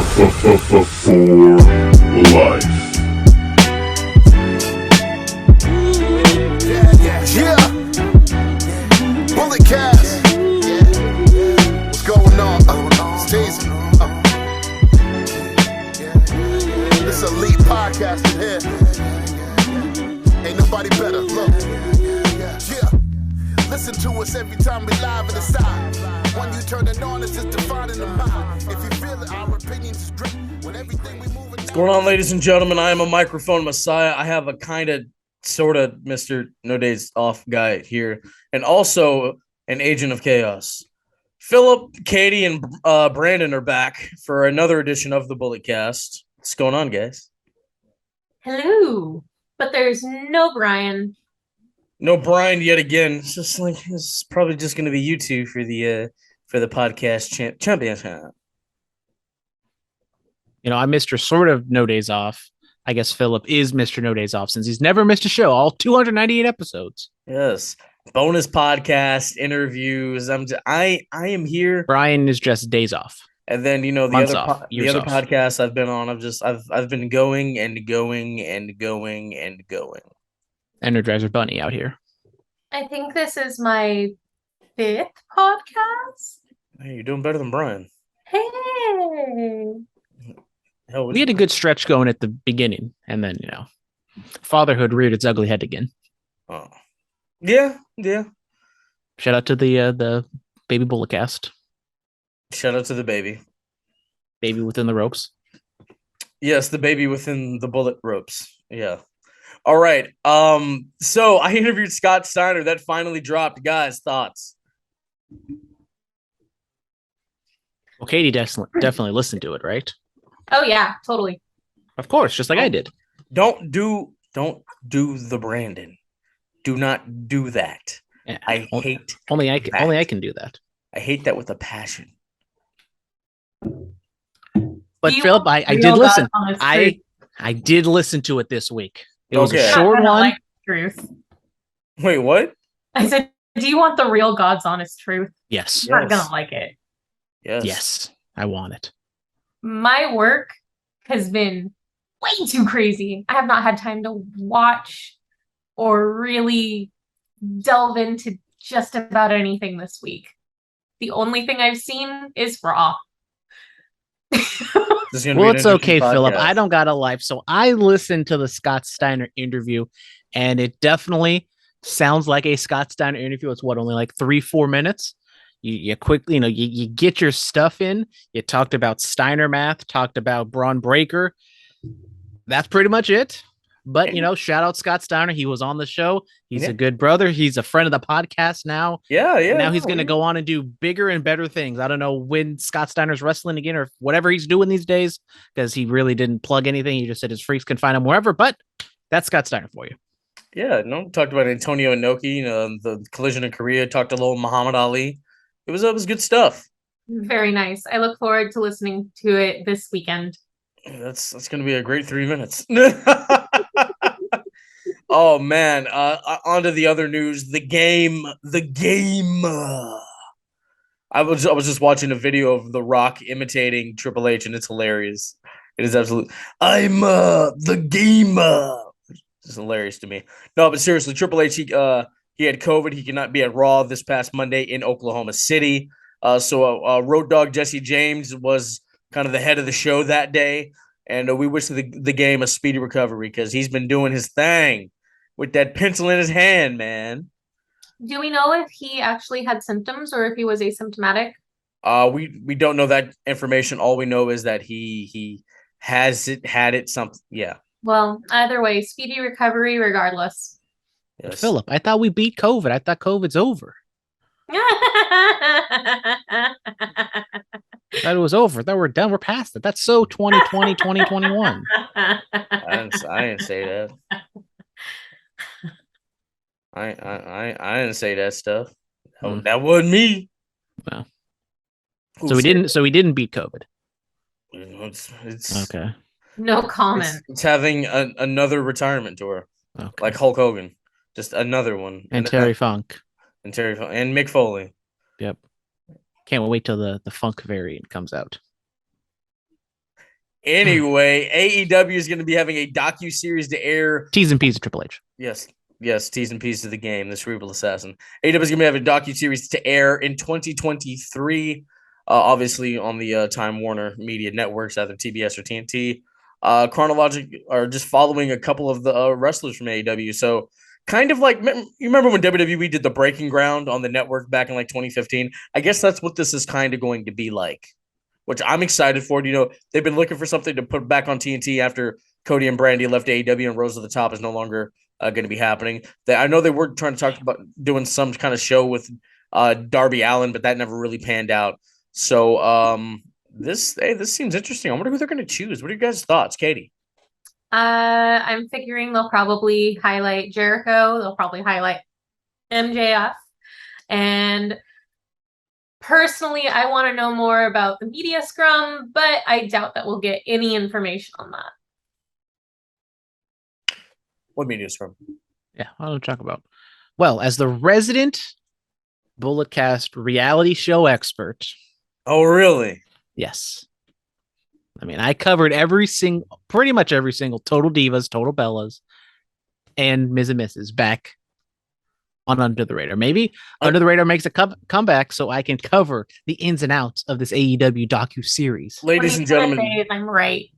For life. Yeah. Bullet cast. What's going on? Stacy. This elite podcast in here. Ain't nobody better. Look. Yeah. Listen to us every time we live in the side. When you turn it on, it's just defining the mind. If you feel it, our opinions is great. When everything we move. What's going on, ladies and gentlemen? I am a microphone messiah. I have a kind of, sort of Mr. No Days Off guy here, and also an agent of chaos. Phillip, Katie, and Brandon are back for another edition of the Bullet Cast. What's going on, guys? Hello, but there's no Brian. No Brian yet again. It's just like it's probably just going to be you two for the podcast championship. You know, I'm Mr. Sort of No Days Off. I guess Phillip is Mr. No Days Off since he's never missed a show, all 298 episodes. Yes, bonus podcast interviews. I am here. Brian is just days off. And then the Months other off, the other off. podcasts I've been on, I've been going and going and going and going. Energizer Bunny out here. I think this is my 5th podcast. Hey, you're doing better than Brian. Hey. Hell, We had a good stretch going at the beginning, and then fatherhood reared its ugly head again. Oh, yeah. Shout out to the baby bullet cast, Shout out to the baby. baby within the ropes. Yes, the baby within the bullet ropes. Yeah. All right. So I interviewed Scott Steiner. That finally dropped. Guys, thoughts? Well, Katie definitely listened to it, right? Oh yeah, totally. Of course, just like I did. Don't do the Brandon. Do not do that. Yeah, I hate only I that. can do that. I hate that with a passion. But You Phillip, I real did listen. God, honest I did listen to it this week. It was Okay. a short I don't one. like truth. Wait, what? I said, do you want the real God's honest truth? Yes. Yeah. Not gonna like it. Yes, I want it. My work has been way too crazy. I have not had time to watch or really delve into just about anything this week. The only thing I've seen is Raw. This is gonna be Well, an it's okay, interesting Phillip. podcast. I don't got a life, so I listened to the Scott Steiner interview, and it definitely sounds like a Scott Steiner interview. It's only like 3-4 minutes. You quickly, you get your stuff in. You talked about Steiner math, talked about Braun Breaker. That's pretty much it. But shout out Scott Steiner. He was on the show. He's Yeah. a good brother. He's a friend of the podcast now. Yeah. Now he's going to yeah. go on and do bigger and better things. I don't know when Scott Steiner's wrestling again or whatever he's doing these days, because he really didn't plug anything. He just said his freaks can find him wherever. But that's Scott Steiner for you. Yeah, talked about Antonio Inoki, the collision in Korea. Talked a little Muhammad Ali. It was good stuff. Very nice. I look forward to listening to it this weekend. That's gonna be a great 3 minutes. Oh man! On to the other news. The game. I was just watching a video of The Rock imitating Triple H, and it's hilarious. It is absolutely. I'm the game. It's hilarious to me. No, but seriously, Triple H. He had COVID. He cannot be at Raw this past Monday in Oklahoma City. So Road Dogg Jesse James was kind of the head of the show that day. And we wish the game a speedy recovery because he's been doing his thing with that pencil in his hand, man. Do we know if he actually had symptoms or if he was asymptomatic? We don't know that information. All we know is that he had it something. Yeah. Well, either way, speedy recovery regardless. Yes. Phillip, I thought we beat COVID. I thought COVID's over. I thought it was over. I thought we're done. We're past it. That's so 2020, 2021. I didn't say that. I didn't say that stuff. That wasn't me. Well, Who so we said didn't. So we didn't beat COVID. that? It's Okay. No comment. It's having another retirement tour Okay. like Hulk Hogan, just another one. And Terry Funk. and Mick Foley. Yep. Can't wait till the funk variant comes out. Anyway, AEW is going to be having a docu-series to air. T's and P's of Triple H. Yes, T's and P's of the game, the Cerebral Assassin. AEW is going to be having a docu-series to air in 2023, obviously on the Time Warner Media Networks, either TBS or TNT. Chronologic, or just following a couple of the wrestlers from AEW. So kind of like, you remember when WWE did the Breaking Ground on the network back in like 2015? I guess that's what this is kind of going to be like, which I'm excited for. You know, they've been looking for something to put back on TNT after Cody and Brandy left AEW and Rose of the Top is no longer going to be happening. I know they were trying to talk about doing some kind of show with Darby Allin, but that never really panned out. So this seems interesting. I wonder who they're going to choose. What are your guys' thoughts, Katie? I'm figuring they'll probably highlight Jericho. They'll probably highlight MJF. And personally, I want to know more about the media scrum, but I doubt that we'll get any information on that. What media scrum? Yeah, what do talk about? Well, as the resident Bulletcast reality show expert. Oh, really? Yes. I mean, I covered pretty much every single Total Divas, Total Bellas, and Ms. and Mrs. back on Under the Radar. Maybe Under the Radar makes a comeback so I can cover the ins and outs of this AEW docu-series. Ladies and gentlemen, I'm right.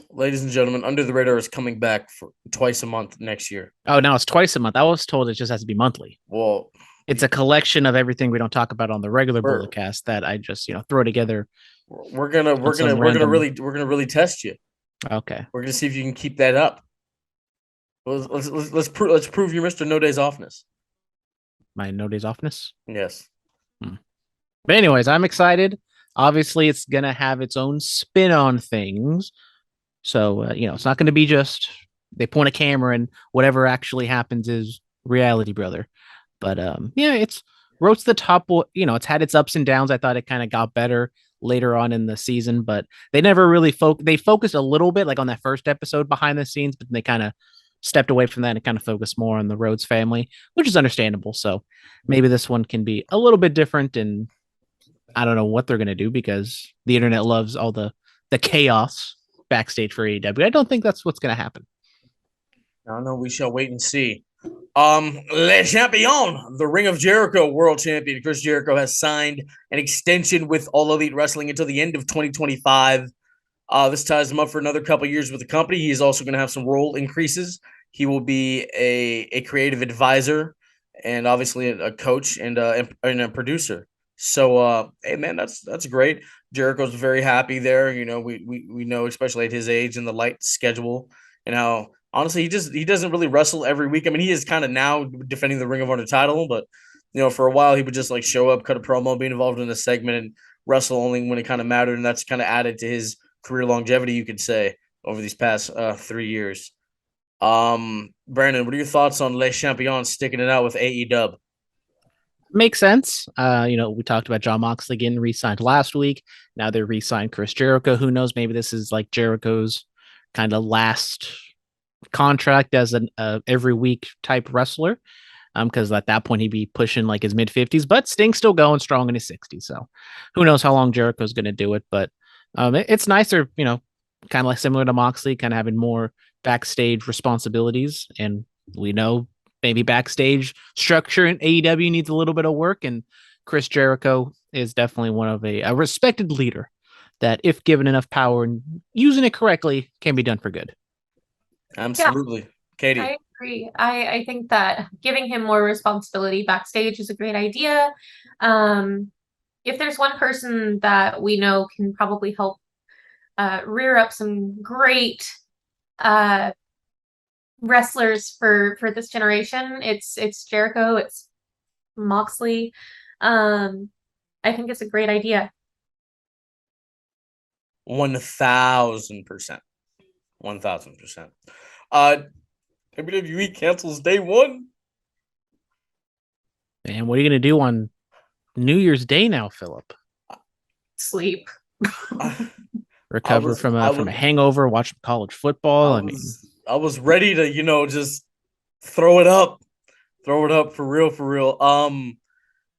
Ladies and gentlemen, Under the Radar is coming back for twice a month next year. Oh, now it's twice a month. I was told it just has to be monthly. Well, it's a collection of everything we don't talk about on the regular Bulletcast that I just throw together. We're gonna really test you. Okay. We're gonna see if you can keep that up. Let's prove your Mr. No Days Offness. My No Days Offness? Yes. But anyways, I'm excited. Obviously, it's gonna have its own spin on things. So it's not gonna be just they point a camera and whatever actually happens is reality, brother. But it's rose to the top. It's had its ups and downs. I thought it kind of got better later on in the season, but they never really they focused a little bit like on that first episode behind the scenes, but they kind of stepped away from that and kind of focused more on the Rhodes family, which is understandable. So maybe this one can be a little bit different, and I don't know what they're going to do because the internet loves all the chaos backstage for AEW. I don't think that's what's going to happen. I don't know. We shall wait and see. Le Champion, the Ring of Jericho World Champion, Chris Jericho has signed an extension with All Elite Wrestling until the end of 2025. This ties him up for another couple years with the company. He is also going to have some role increases. He will be a creative advisor and obviously a coach and a producer. So, hey man, that's great. Jericho's very happy there. We know, especially at his age and the light schedule, and how honestly he doesn't really wrestle every week. I mean, he is kind of now defending the Ring of Honor title, but for a while he would just like show up, cut a promo, be involved in a segment, and wrestle only when it kind of mattered, and that's kind of added to his career longevity, you could say, over these past 3 years. Brandon, what are your thoughts on Le Champion sticking it out with AEW? Makes sense. We talked about Jon Moxley getting re-signed last week. Now they re-signed Chris Jericho. Who knows? Maybe this is like Jericho's kind of last contract as an every week type wrestler. Because at that point he'd be pushing like his mid-50s, but Sting's still going strong in his 60s. So who knows how long Jericho's going to do it? But it's nicer, kind of like similar to Moxley, kind of having more backstage responsibilities. And we know maybe backstage structure in AEW needs a little bit of work. And Chris Jericho is definitely one of a respected leader that, if given enough power and using it correctly, can be done for good. Absolutely. Yeah. Katie. I agree. I think that giving him more responsibility backstage is a great idea. If there's one person that we know can probably help rear up some great wrestlers for this generation, it's Jericho, it's Moxley. I think it's a great idea. 1,000%. 1,000%. WWE cancels day one. And what are you going to do on New Year's Day now, Phillip? Sleep. Recover from a hangover, watch some college football. I was ready to, just throw it up for real.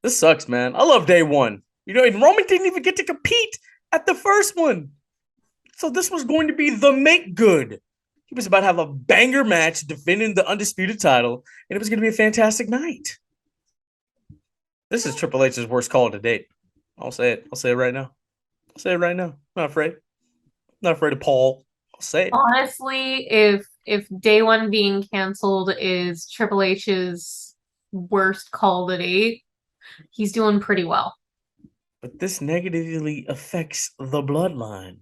This sucks, man. I love day one. And Roman didn't even get to compete at the first one. So this was going to be the make good. He was about to have a banger match defending the undisputed title, and it was going to be a fantastic night. This is Triple H's worst call to date. I'll say it. I'll say it right now. I'll say it right now. I'm not afraid. I'm not afraid of Paul. I'll say it. Honestly, if day one being canceled is Triple H's worst call to date, he's doing pretty well. But this negatively affects the bloodline.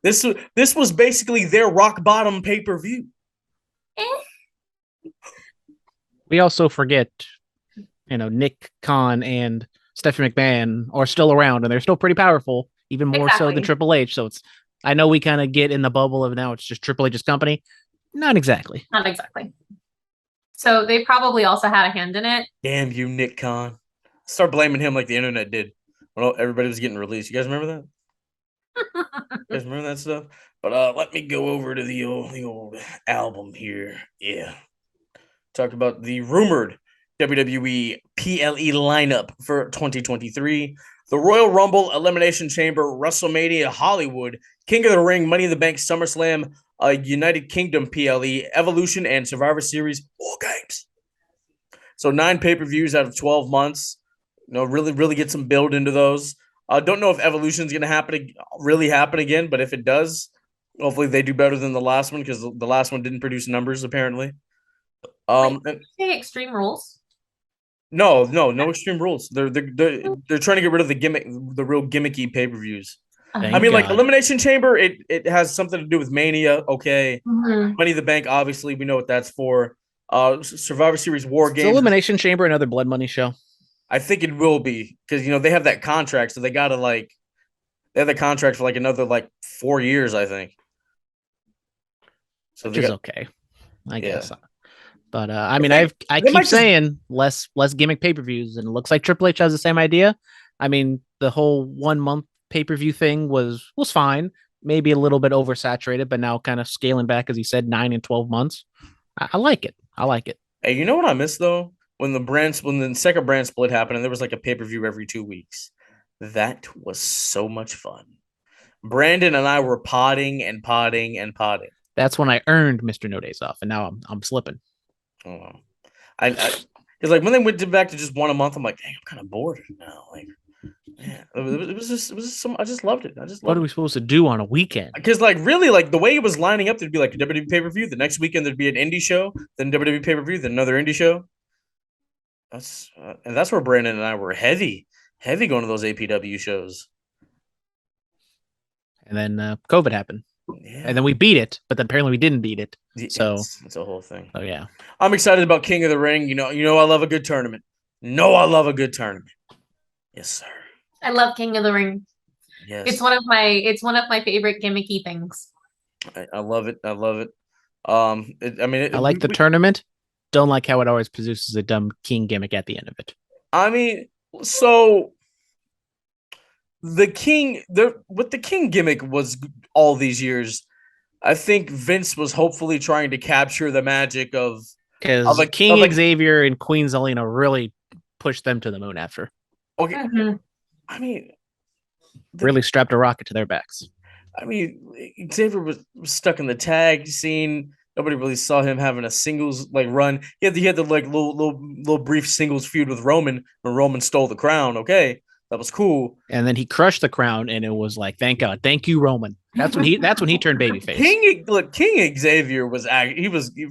This was basically their rock bottom pay-per-view. We also forget, Nick Khan and Stephanie McMahon are still around, and they're still pretty powerful, even more so than Triple H. So I know we kind of get in the bubble of now it's just Triple H's company. Not exactly. Not exactly. So they probably also had a hand in it. Damn you, Nick Khan. Start blaming him like the internet did when everybody was getting released. You guys remember that? You guys remember that stuff? But let me go over to the old album here. Yeah. Talked about the rumored WWE PLE lineup for 2023. The Royal Rumble, Elimination Chamber, WrestleMania, Hollywood, King of the Ring, Money in the Bank, SummerSlam, United Kingdom PLE, Evolution, and Survivor Series War Games. So 9 pay-per-views out of 12 months. Really get some build into those. I don't know if Evolution is going to really happen again, but if it does, hopefully they do better than the last one because the last one didn't produce numbers apparently. Extreme Rules. No Extreme Rules. They're trying to get rid of the gimmick, the real gimmicky pay-per-views. I mean, like Elimination Chamber, it has something to do with Mania. Okay, Money in the Bank, obviously we know what that's for. Survivor Series War Games. Elimination Chamber another Blood Money show? I think it will be because they have that contract, so they gotta they have the contract for another 4 years, I think. So which is okay, I guess. But I keep saying less gimmick pay-per-views, and it looks like Triple H has the same idea. I mean, the whole 1 month pay-per-view thing was fine, maybe a little bit oversaturated, but now kind of scaling back, as he said, 9 and 12 months. I like it. Hey, you know what I miss though? When the second brand split happened and there was a pay-per-view every 2 weeks. That was so much fun. Brandon and I were potting. That's when I earned Mr. No Days Off, and now I'm slipping. Oh, because when they went back to just 1 a month, I'm like, dang, I'm kind of bored now. It was just some. I just loved it. What are we supposed to do on a weekend? Because really, the way it was lining up, there'd be a WWE pay-per-view. The next weekend there'd be an indie show, then WWE pay-per-view, then another indie show. That's where Brandon and I were heavy going to those APW shows. And then COVID happened. Yeah. And then we beat it, but then apparently we didn't beat it. So it's a whole thing. Oh yeah. I'm excited about King of the Ring. I love a good tournament. Yes, sir. I love King of the Ring. Yes. It's one of my favorite gimmicky things. I love it. I like the tournament. Don't like how it always produces a dumb King gimmick at the end of it. I mean, so the King gimmick was all these years. I think Vince was hopefully trying to capture the magic of King Xavier and Queen Zelina really pushed them to the moon after. Okay. Mm-hmm. I mean, really strapped a rocket to their backs. I mean, Xavier was stuck in the tag scene. Nobody really saw him having a singles run. He had the little brief singles feud with Roman when Roman stole the crown. Okay, that was cool. And then he crushed the crown, and it was like, thank God, thank you, Roman. That's when he turned babyface. King Xavier was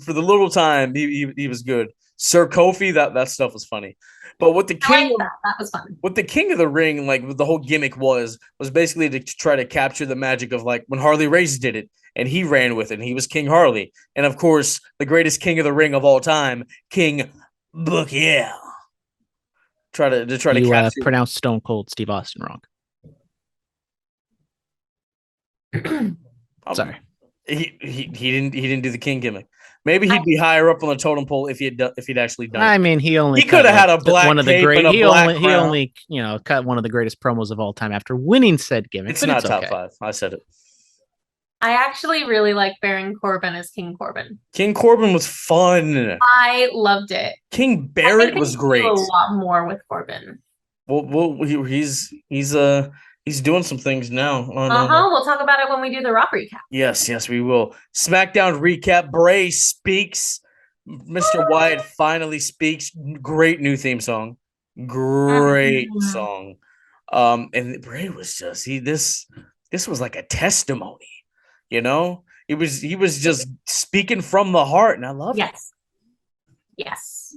for the little time he was good. Sir Kofi, that stuff was funny. But what the King that was fun. What the King of the Ring, the whole gimmick was basically to try to capture the magic of when Harley Race did it. And he ran with it, and he was King Harley. And, of course, the greatest King of the Ring of all time, King Book, yeah. Try to capture. Pronounce Stone Cold Steve Austin wrong. Sorry. He didn't do the King gimmick. Maybe he'd be higher up on the totem pole if he'd actually done it. I mean, he could have had a black one of the cape great. And a he black only crown. cut one of the greatest promos of all time after winning said gimmick. It's not top 5. I said it. I actually really like Baron Corbin as King Corbin. King Corbin was fun. I loved it. King Barrett was great. A lot more with Corbin. Well, he's He's doing some things now. Oh, Uh-huh. We'll talk about it when we do the Rock recap. Yes, we will. SmackDown recap. Bray speaks. Mr. Wyatt finally speaks. Great new theme song. Great song. And Bray was just this was like a testimony, you know? He was just speaking from the heart, and I love it. Yes.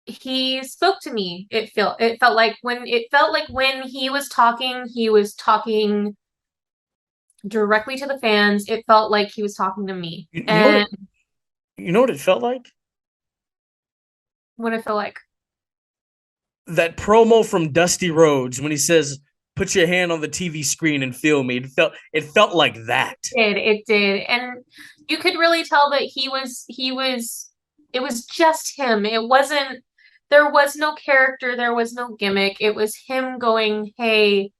He spoke to me. It felt like when he was talking directly to the fans. It felt like he was talking to me. You know what it felt like? What it felt like? That promo from Dusty Rhodes when he says, "Put your hand on the TV screen and feel me." It felt like that. It did. And you could really tell that it was just him. There was no character, there was no gimmick. It was him going, "Hey,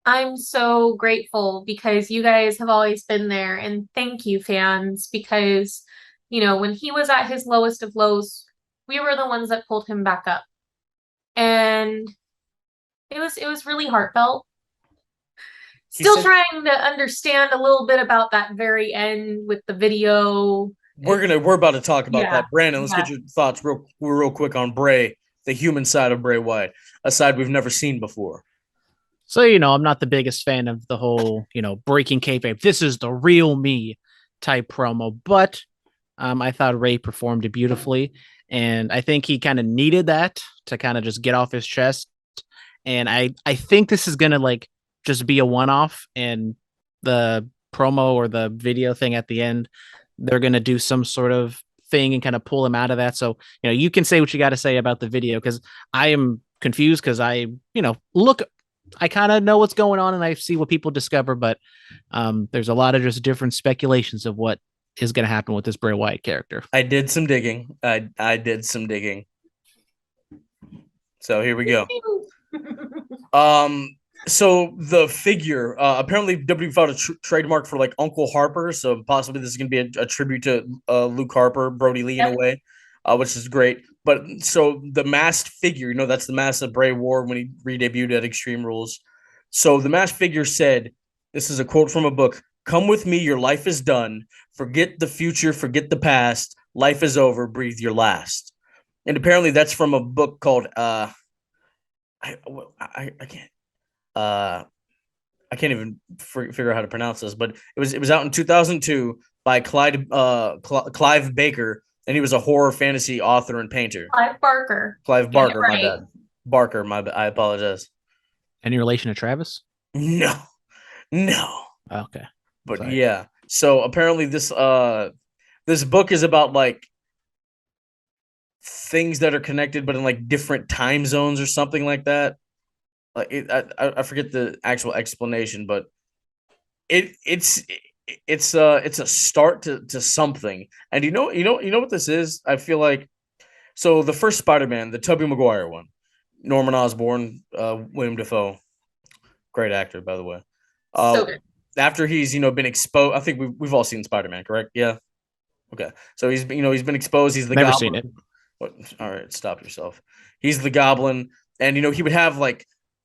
I'm so grateful because you guys have always been there, and thank you, fans, because when he was at his lowest of lows, we were the ones that pulled him back up." And it was really heartfelt. Still trying to understand a little bit about that very end with the video. We're about to talk about that. Brandon, let's get your thoughts real quick on Bray, the human side of Bray Wyatt, a side we've never seen before. So, I'm not the biggest fan of the whole, breaking kayfabe. This is the real me type promo, but I thought Ray performed it beautifully. And I think he kind of needed that to kind of just get off his chest. And I think this is going to just be a one-off, and the promo or the video thing at the end, they're going to do some sort of thing and kind of pull him out of that. So, you can say what you got to say about the video, because I am confused, because I kind of know what's going on and I see what people discover, but there's a lot of just different speculations of what is going to happen with this Bray Wyatt character. I did some digging. I did some digging. So here we go. So the figure, apparently WWE filed a trademark for Uncle Harper. So possibly this is going to be a tribute to Luke Harper, Brody Lee in a way, which is great. But so the masked figure, that's the mask that Bray wore when he re-debuted at Extreme Rules. So the masked figure said, this is a quote from a book: "Come with me, your life is done. Forget the future, forget the past. Life is over, breathe your last." And apparently that's from a book called I can't even figure out how to pronounce this, but it was out in 2002 by Clive Baker, and he was a horror fantasy author and painter. Clive Barker, my bad. Barker, my bad. I apologize. Any relation to Travis? No. Okay. But sorry. Yeah. So apparently this book is about things that are connected, but in different time zones or something like that. I forget the actual explanation, but it's a start to something. And you know what this is? I feel like, so the first Spider-Man, the Tobey Maguire one, Norman Osborn, William Dafoe, great actor, by the way. So good. After he's been exposed, I think we've all seen Spider-Man, correct? Yeah. Okay. So he's been exposed. He's the Never Goblin. seen it. What? All right, stop yourself. He's the Goblin, and he would have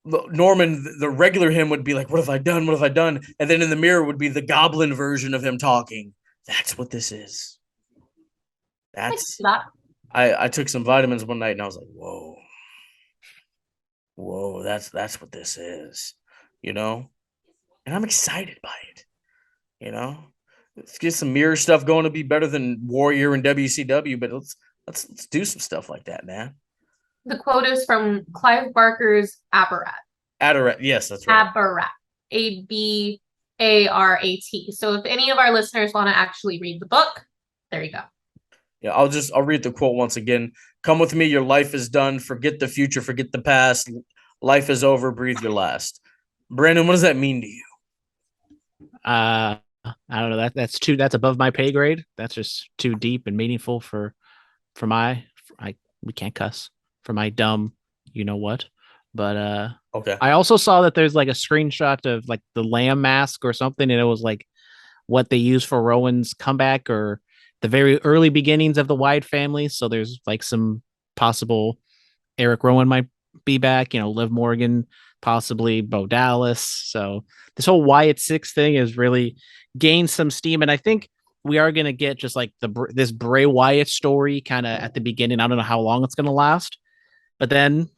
Norman, the regular him would be like, "What have I done? What have I done?" And then in the mirror would be the Goblin version of him talking. That's what this is. I took some vitamins one night and I was like, whoa, that's what this is, and I'm excited by it. Let's get some mirror stuff going to be better than Warrior and WCW, but let's do some stuff like that, man. The quote is from Clive Barker's Abarat. Yes, that's right. Abarat. Abarat. So if any of our listeners want to actually read the book, there you go. Yeah, I'll read the quote once again. "Come with me, your life is done. Forget the future, forget the past. Life is over, breathe your last." Brandon, what does that mean to you? I don't know. That's above my pay grade. That's just too deep and meaningful for we can't cuss, for my dumb, what. But okay. I also saw that there's a screenshot of the lamb mask or something, and it was what they used for Rowan's comeback or the very early beginnings of the Wyatt family. So there's some possible Eric Rowan might be back. Liv Morgan, possibly Bo Dallas. So this whole Wyatt Six thing has really gained some steam, and I think we are going to get just like this Bray Wyatt story kind of at the beginning. I don't know how long it's going to last, but then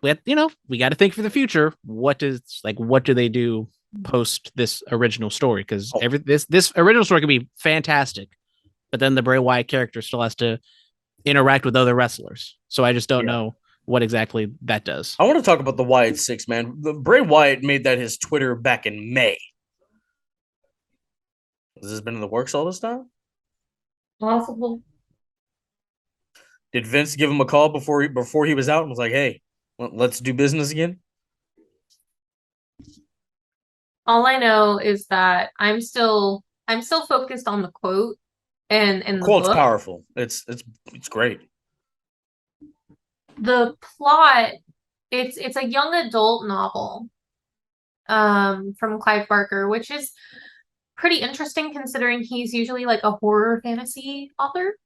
we got to think for the future. What do they do post this original story? Because this original story could be fantastic, but then the Bray Wyatt character still has to interact with other wrestlers. So I just don't know what exactly that does. I want to talk about the Wyatt Six, man. The Bray Wyatt made that his Twitter back in May. Has this been in the works all this time? Possible. Did Vince give him a call before he was out and was like, "Hey, let's do business again"? All I know is that I'm still focused on the quote and the quote's book. Powerful. It's great. The plot, it's a young adult novel from Clive Barker, which is pretty interesting considering he's usually like a horror fantasy author.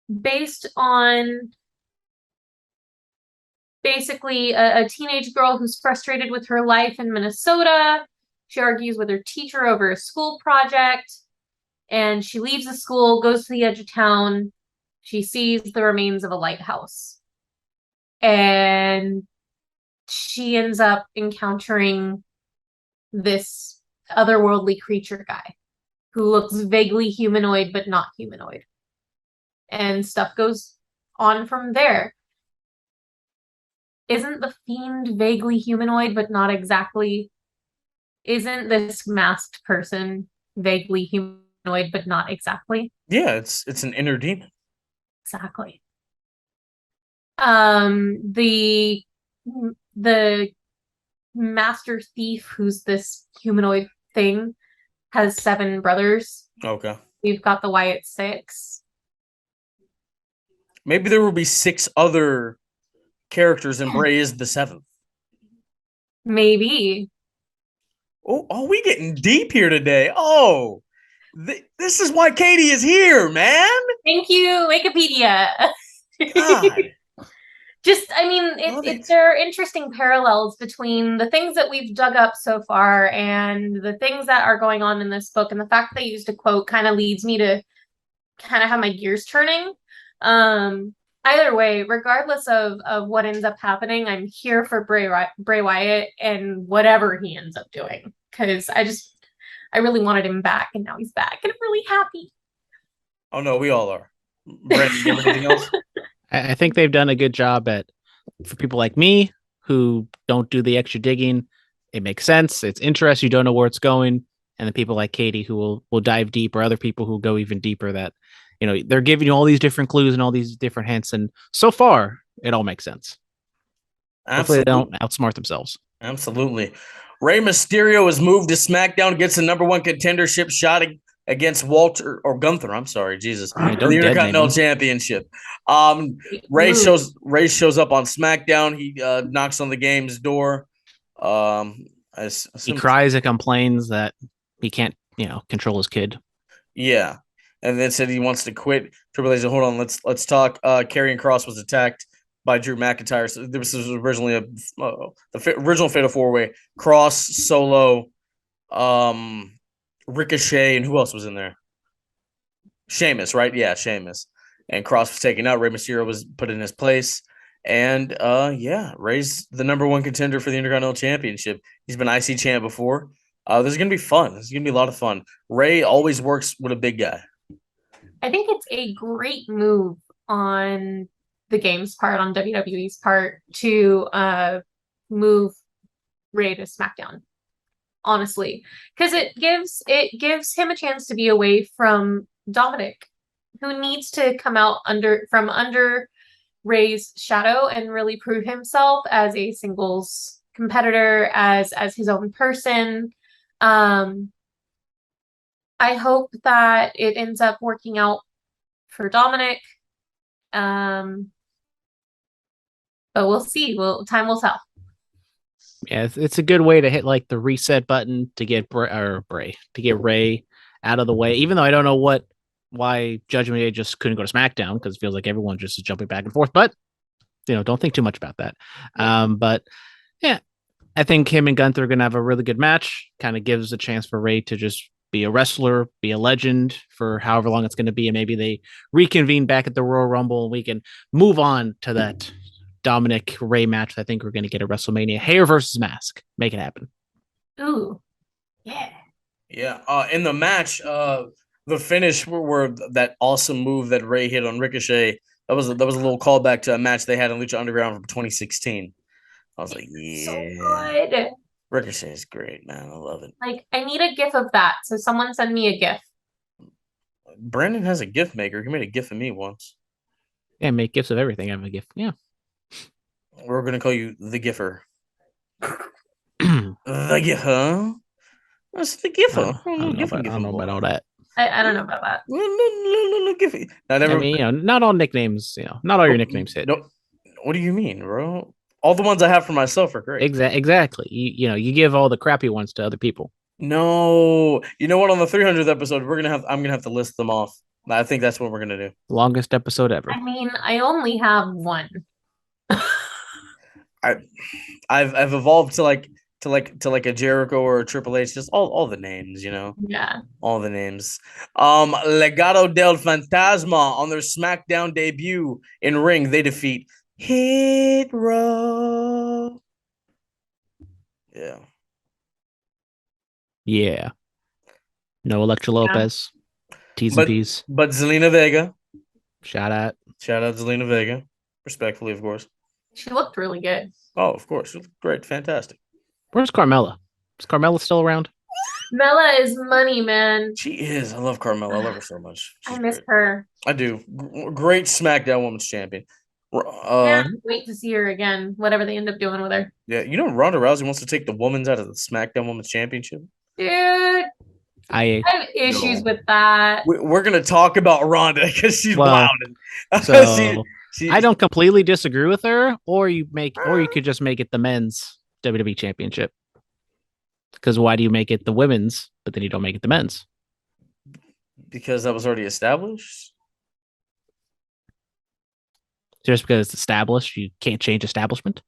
Based on basically a teenage girl who's frustrated with her life in Minnesota. She argues with her teacher over a school project, and she leaves the school, goes to the edge of town. She sees the remains of a lighthouse, and she ends up encountering this otherworldly creature guy who looks vaguely humanoid but not humanoid, and stuff goes on from there. Isn't the Fiend vaguely humanoid but not exactly? Isn't this masked person vaguely humanoid but not exactly? Yeah, it's an inner demon. Exactly. The master thief, who's this humanoid thing, has 7 brothers. Okay. We've got the Wyatt Six. Maybe there will be 6 other characters and Bray is the 7th. Maybe. Oh, we getting deep here today. Oh, this is why Katie is here, man. Thank you, Wikipedia. God. There are interesting parallels between the things that we've dug up so far and the things that are going on in this book. And the fact that they used a quote kind of leads me to kind of have my gears turning. Either way, regardless of what ends up happening, I'm here for Bray Wyatt and whatever he ends up doing. Because I really wanted him back, and now he's back, and I'm really happy. Oh, no, we all are. Brandon, you have anything else? I think they've done a good job for people like me who don't do the extra digging. It makes sense. It's interesting. You don't know where it's going. And the people like Katie who will dive deep, or other people who go even deeper, that, they're giving you all these different clues and all these different hints. And so far, it all makes sense. Hopefully they don't outsmart themselves. Absolutely. Rey Mysterio is moved to SmackDown, gets the #1 contendership shot against Gunther. I'm sorry, Jesus. The Intercontinental Championship. Rey shows up on SmackDown. He knocks on the game's door. He cries and complains that he can't, control his kid. Yeah, and then said he wants to quit. Triple H said, "Hold on, let's talk." Karrion Kross was attacked by Drew McIntyre. So this was originally the original Fatal 4-Way. Kross, Solo, Ricochet, and who else was in there? Sheamus, right? Yeah, Sheamus. And Kross was taken out. Rey Mysterio was put in his place. And Rey's the #1 contender for the Intercontinental Championship. He's been IC champ before. This is gonna be fun. This is gonna be a lot of fun. Rey always works with a big guy. I think it's a great move on the game's part, on WWE's part, to move Rey to SmackDown. Honestly, because it gives him a chance to be away from Dominic, who needs to come out from under Rey's shadow and really prove himself as a singles competitor, as his own person. I hope that it ends up working out for Dominic. But we'll see. Time will tell. Yeah, it's a good way to hit like the reset button to get Rey out of the way. Even though I don't know what why Judgment Day just couldn't go to SmackDown, because it feels like everyone's just jumping back and forth. But don't think too much about that. But yeah, I think him and Gunther are gonna have a really good match. Kind of gives a chance for Ray to just be a wrestler, be a legend for however long it's going to be, and maybe they reconvene back at the Royal Rumble and we can move on to that Dominic Ray match. I think we're going to get a WrestleMania hair versus mask. Make it happen. Ooh, yeah. Yeah. In the match, the finish were that awesome move that Ray hit on Ricochet. That was a little callback to a match they had in Lucha Underground from 2016. I was like, yeah, so good. Ricochet is great, man. I love it. Like, I need a GIF of that. So someone send me a GIF. Brandon has a GIF maker. He made a GIF of me once. Yeah, make gifts of everything. I have a gift. Yeah. We're gonna call you the Giffer. The Giffer. That's the Giffer. I don't know about all that. I don't know about that. Giffy. I mean, not all nicknames. Not all your nicknames hit. No, what do you mean, bro? All the ones I have for myself are great. Exactly. You give all the crappy ones to other people. No, you know what? On the 300th episode, I'm gonna have to list them off. I think that's what we're gonna do. Longest episode ever. I mean, I only have one. I've evolved to like a Jericho or a Triple H, just all the names, Yeah. All the names. Legado del Fantasma on their SmackDown debut in ring, they defeat Hit Row. Yeah. Yeah. No Electra Lopez. T's and P's. But Zelina Vega. Shout out Zelina Vega. Respectfully, of course. She looked really good. Oh, of course. She looked great. Fantastic. Where's Carmella? Is Carmella still around? Mella is money, man. She is. I love Carmella. I love her so much. I miss her. I do. Great SmackDown Women's Champion. Yeah, wait to see her again, whatever they end up doing with her. Yeah, Ronda Rousey wants to take the women's out of the SmackDown Women's Championship. Dude, I have issues with that. We're gonna talk about Ronda because she's wilding. So I don't completely disagree with her. Or you could just make it the men's WWE Championship. Because why do you make it the women's, but then you don't make it the men's? Because that was already established. Just because it's established, you can't change establishment?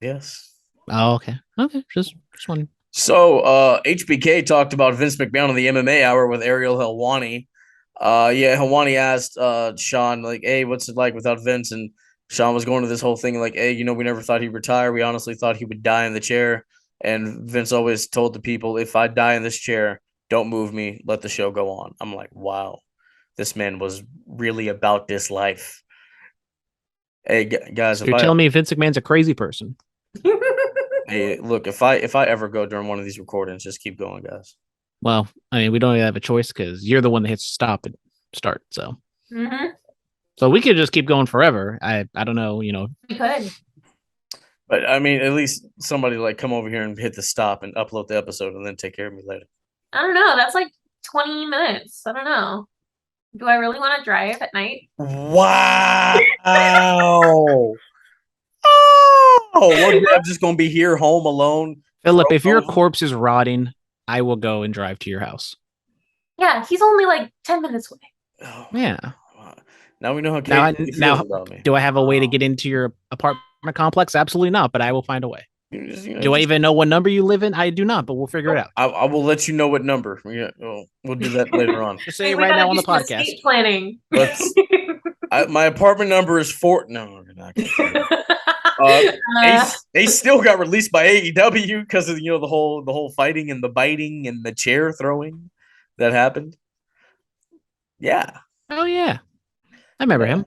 Yes. Oh, okay. Okay, just one. So HBK talked about Vince McMahon on the MMA Hour with Ariel Helwani. Helwani asked Sean, like, hey, what's it like without Vince? And Sean was going to this whole thing like, hey, we never thought he'd retire. We honestly thought he would die in the chair. And Vince always told the people, if I die in this chair, don't move me. Let the show go on. I'm like, wow, this man was really about this life. Hey, guys, so you're telling me Vince McMahon's a crazy person? Hey, look, if I ever go during one of these recordings, just keep going, guys. Well, I mean, we don't even have a choice because you're the one that hits stop and start. So, So we could just keep going forever. I don't know, We could. But I mean, at least somebody like come over here and hit the stop and upload the episode and then take care of me later. I don't know. That's like 20 minutes. I don't know. Do I really want to drive at night? Wow. I'm just going to be here home alone. Phillip, if your corpse is rotting, I will go and drive to your house. Yeah, he's only like 10 minutes away. Oh, yeah. Now we know how now about me. Do I have a way to get into your apartment complex? Absolutely not, but I will find a way. Do I even know what number you live in? I do not, but we'll figure it out. I will let you know what number. We'll do that later on. Just say it right now on the podcast. Estate planning. My apartment number is 4. No, we're not. They still got released by AEW because of the whole fighting and the biting and the chair throwing that happened. Yeah. Oh yeah, I remember him.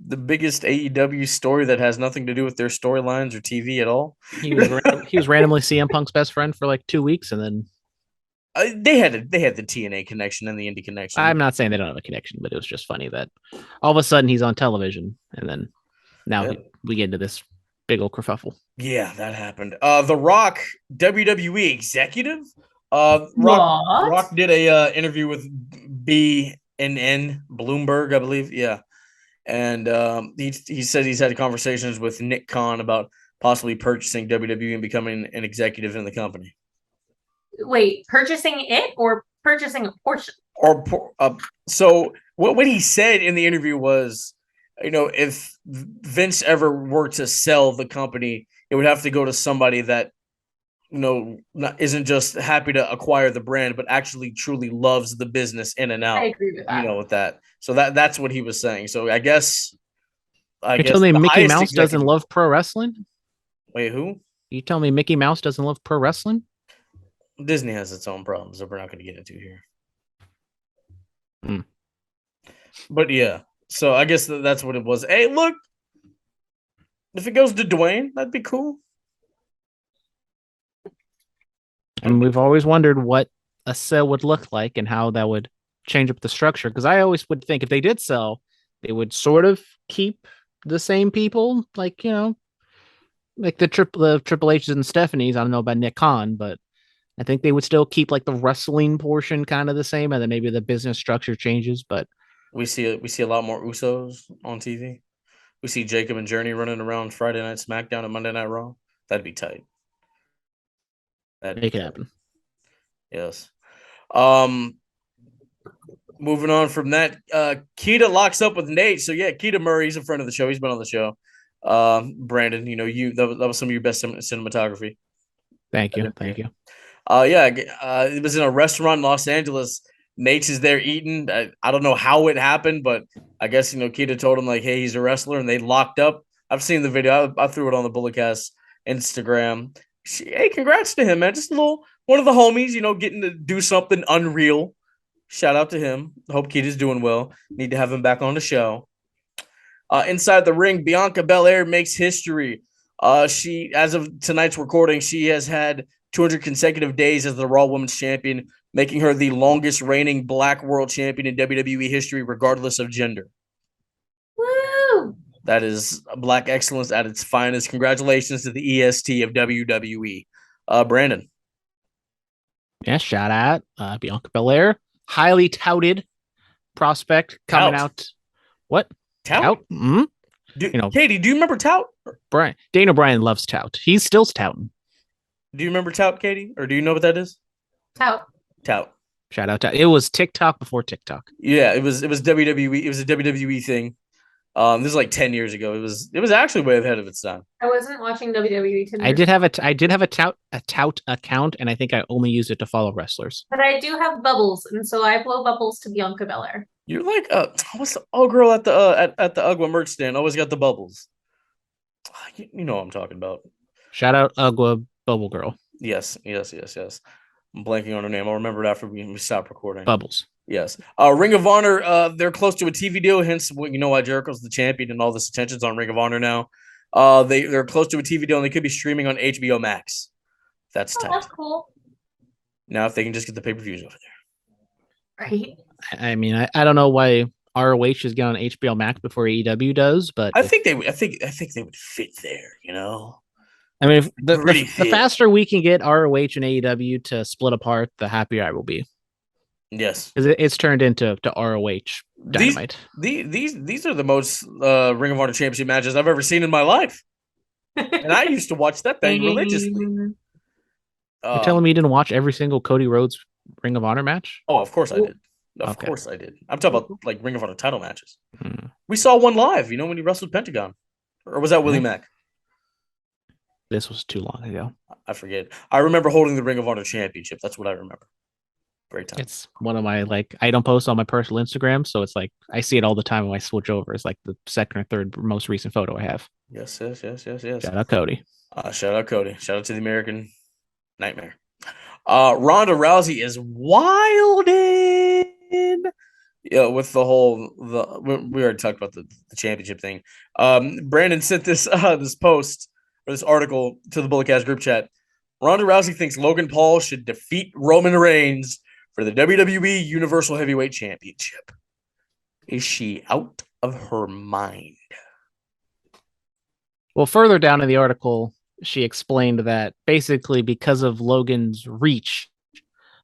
The biggest AEW story that has nothing to do with their storylines or TV at all. He was randomly CM Punk's best friend for like 2 weeks, and then they had the TNA connection and the indie connection. I'm not saying they don't have a connection, but it was just funny that all of a sudden he's on television, and then now we get into this big old kerfuffle. Yeah, that happened. The Rock, WWE executive. Rock did a interview with BNN Bloomberg, I believe. Yeah. And he said he's had conversations with Nick Khan about possibly purchasing WWE and becoming an executive in the company. Wait, purchasing it or purchasing a portion? So what he said in the interview was, if Vince ever were to sell the company, it would have to go to somebody that isn't just happy to acquire the brand, but actually truly loves the business in and out. I agree with that. With that. So that's what he was saying. So I guess You tell me the Mickey highest Mouse doesn't executive- love pro wrestling? Wait, who? You tell me Mickey Mouse doesn't love pro wrestling? Disney has its own problems that we're not going to get into here. But yeah, so I guess that's what it was. Hey, look, if it goes to Dwayne, that'd be cool. And we've always wondered what a sale would look like and how that would change up the structure. Because I always would think if they did sell, they would sort of keep the same people, like like the Triple H's and Stephanie's. I don't know about Nick Khan, but I think they would still keep like the wrestling portion kind of the same, and then maybe the business structure changes. But we see a lot more Usos on TV. We see Jacob and Journey running around Friday Night SmackDown and Monday Night Raw. That'd be tight. Make it happen. Yes. Moving on from that, Keita locks up with Nate. So yeah, Keita Murray, he's a friend of the show. He's been on the show. Brandon, that was some of your best cinematography. Thank you. It was in a restaurant in Los Angeles. Nate's is there eating. I don't know how it happened, but I guess Keita told him like, hey, he's a wrestler, and they locked up. I've seen the video. I threw it on the Bulletcast Instagram. Hey, congrats to him, man. Just one of the homies, getting to do something unreal. Shout out to him. Hope Keita's doing well. Need to have him back on the show. Inside the ring, Bianca Belair makes history. She, as of tonight's recording, she has had 200 consecutive days as the Raw Women's Champion, making her the longest reigning Black World Champion in WWE history, regardless of gender. Woo! That is Black excellence at its finest. Congratulations to the EST of WWE. Brandon. Yeah, shout out Bianca Belair, highly touted prospect coming out. What? Tout? Mm-hmm. Katie, do you remember Tout? Dana Bryan loves Tout. He's still touting. Do you remember Tout, Katie? Or do you know what that is? Tout. Shout out to it was TikTok before TikTok. Yeah, it was WWE. It was a WWE thing. This is like 10 years ago. It was actually way ahead of its time. I wasn't watching WWE. I did have a tout account, and I think I only used it to follow wrestlers. But I do have bubbles, and so I blow bubbles to Bianca Belair. You're like what's the old girl at the at the Ugwa merch stand? Always got the bubbles. You know what I'm talking about. Shout out Ugwa Bubble Girl. Yes. I'm blanking on her name. I'll remember it after we stop recording. Bubbles. Yes. Ring of Honor, they're close to a TV deal, hence why Jericho's the champion and all this attention's on Ring of Honor now. They're close to a TV deal and they could be streaming on HBO Max. That's tight. That's cool. Now if they can just get the pay-per-views over there. Right. I mean, I don't know why ROH is getting on HBO Max before AEW does, but I think they would fit there, I mean, the faster we can get ROH and AEW to split apart, the happier I will be. Yes, because it's turned into ROH Dynamite. These are the most Ring of Honor Championship matches I've ever seen in my life, and I used to watch that thing religiously. You're telling me you didn't watch every single Cody Rhodes Ring of Honor match? Oh, of course I did. Of course I did. I'm talking about like Ring of Honor title matches. We saw one live, when he wrestled Pentagon, or was that Willie Mack? This was too long ago. I forget. I remember holding the Ring of Honor Championship. That's what I remember. Great time. It's one of my item posts on my personal Instagram, so it's like I see it all the time when I switch over. It's like the second or third most recent photo I have. Yes. Shout out Cody. Shout out Cody. Shout out to the American Nightmare. Ronda Rousey is wilding. Yeah, with we already talked about the championship thing. Brandon sent this post or this article to the Bulletcast group chat. Ronda Rousey thinks Logan Paul should defeat Roman Reigns for the WWE Universal Heavyweight Championship. Is she out of her mind? Well, further down in the article, she explained that basically because of Logan's reach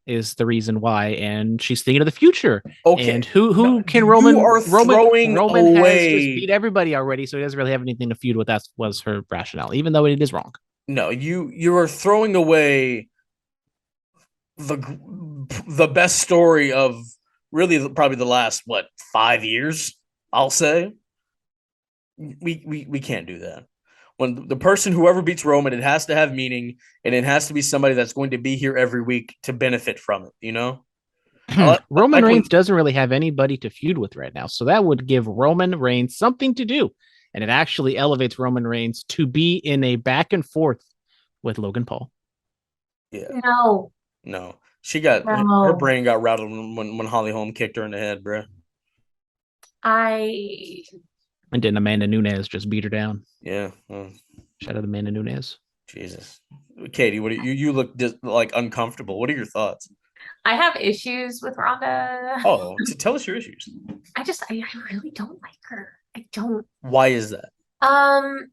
is the reason why, and she's thinking of the future. Okay. And who can Roman has just beat everybody already, so he doesn't really have anything to feud with. That was her rationale, even though it is wrong. No, you are throwing away the best story of really probably the last 5 years, I'll say. We can't do that. When the person, whoever beats Roman, it has to have meaning, and it has to be somebody that's going to be here every week to benefit from it, you know? Roman when- Reigns doesn't really have anybody to feud with right now, so that would give Roman Reigns something to do, and it actually elevates Roman Reigns to be in a back and forth with Logan Paul. Yeah. No. She got No. her brain got rattled when Holly Holm kicked her in the head, bro. And then Amanda Nunes just beat her down. Yeah. Shout out to Amanda Nunes. Jesus. Katie, what you look like uncomfortable. What are your thoughts? I have issues with Ronda. Oh, tell us your issues. I really don't like her. I don't. Why is that? I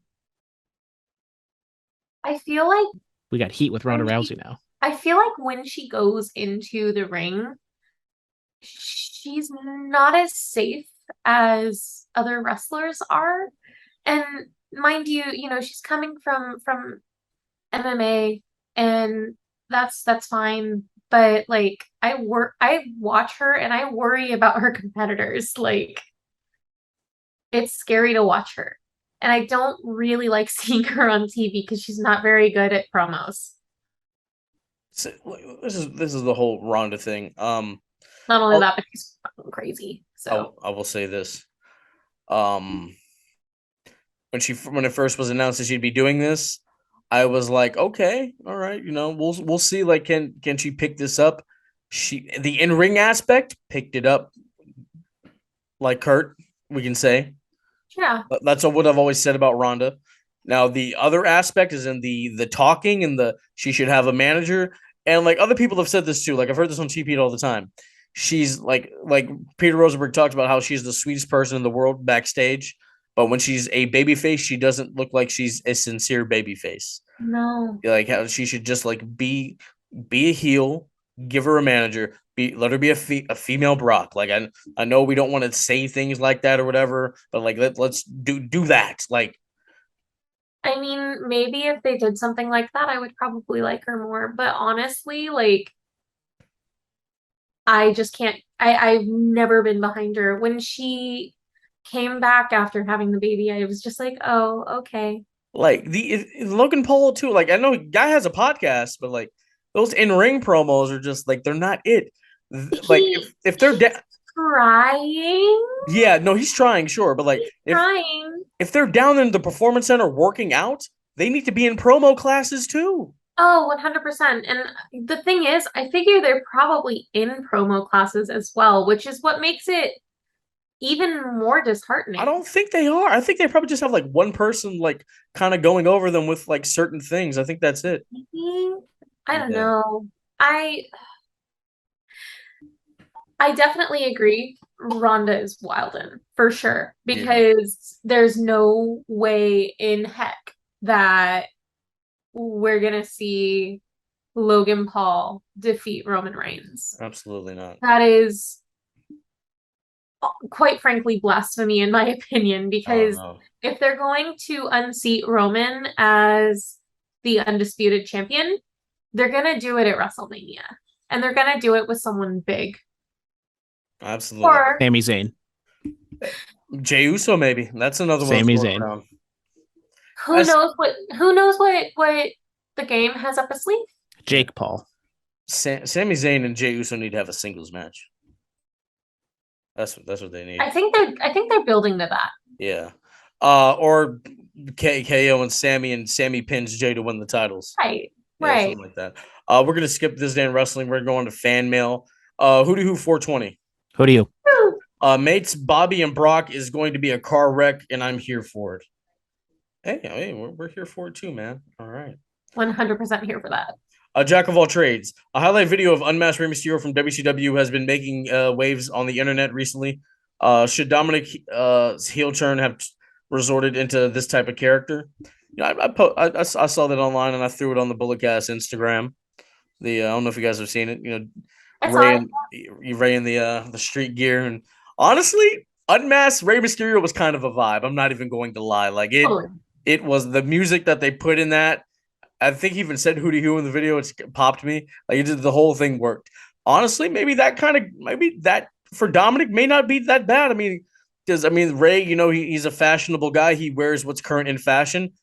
feel like We got heat with Ronda Rousey now. I feel like when she goes into the ring, she's not as safe as other wrestlers are. And mind you, she's coming from MMA, and that's fine. But like I watch her and I worry about her competitors. Like, it's scary to watch her. And I don't really like seeing her on TV because she's not very good at promos. So, this is the whole Ronda thing. Not only that, but she's fucking crazy. So I will say this. When it first was announced that she'd be doing this, I was like, okay, all right, we'll see. Like, can she pick this up? The in-ring aspect picked it up, like Kurt, we can say. yeah. That's what I've always said about Ronda. Now the other aspect is in the talking and she should have a manager, and like other people have said this too. Like I've heard this on TP all the time. She's like Peter Rosenberg talked about how she's the sweetest person in the world backstage, but when she's a babyface, she doesn't look like she's a sincere babyface. No. Like how she should just like be a heel, give her a manager, let her be a female Brock. Like I know we don't want to say things like that or whatever, but like let's do that. Like, I mean, maybe if they did something like that, I would probably like her more. But honestly, like, I just can't. I've never been behind her. When she came back after having the baby, I was just like, oh, okay. Like Logan Paul too. Like I know guy has a podcast, but like those in-ring promos are just like they're not it. Like if they're trying. Yeah, no, he's trying, sure, but like if they're down in the performance center working out, they need to be in promo classes too. Oh, 100%. And the thing is, I figure they're probably in promo classes as well, which is what makes it even more disheartening. I don't think they are. I think they probably just have like one person like kind of going over them with like certain things. I think that's it. I don't know. I definitely agree. Ronda is wildin' for sure, because there's no way in heck that we're gonna see Logan Paul defeat Roman Reigns. Absolutely not. That is quite frankly blasphemy in my opinion, because if they're going to unseat Roman as the undisputed champion, they're gonna do it at WrestleMania, and they're gonna do it with someone big. Absolutely. Or Sami Zayn. Jey Uso, maybe. That's another one. Sami Zayn. Who knows what the game has up its sleeve? Jake Paul. Sami Zayn and Jey Uso need to have a singles match. That's what they need. I think they're building to that. Yeah. Or KO and Sammy pins Jay to win the titles. Right. Yeah, right. Something like that. We're gonna skip this day in wrestling. We're going to fan mail. Who 420? Who do you? Mates Bobby and Brock is going to be a car wreck, and I'm here for it. Hey, we're here for it too, man. All right. 100% here for that. Jack of all trades. A highlight video of Unmasked Rey Mysterio from WCW has been making waves on the internet recently. Should Dominic's heel turn have resorted into this type of character? I saw that online and I threw it on the Bulletcast Instagram. I don't know if you guys have seen it. Ray in the street gear, and honestly, Unmasked Rey Mysterio was kind of a vibe. I'm not even going to lie. Like it was the music that they put in that. I think he even said "Hootie Hoo" in the video. It popped me. Like the whole thing worked. Honestly, maybe that for Dominic may not be that bad. I mean, because Ray, he's a fashionable guy. He wears what's current in fashion.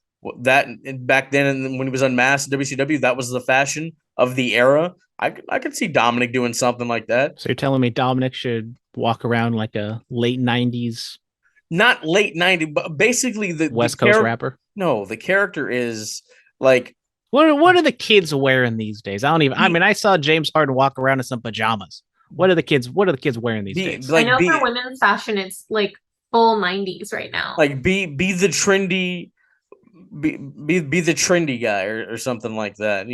That back then, and when he was unmasked WCW, that was the fashion of the era. I could see Dominic doing something like that. So you're telling me Dominic should walk around like a late 90s, not late 90s, but basically the West Coast rapper? No, the character is like, what are the kids wearing these days? I saw James Harden walk around in some pajamas. What are the kids wearing these days? I know for women's fashion, it's like full 90s right now. Like be the trendy, be the trendy guy or something like that,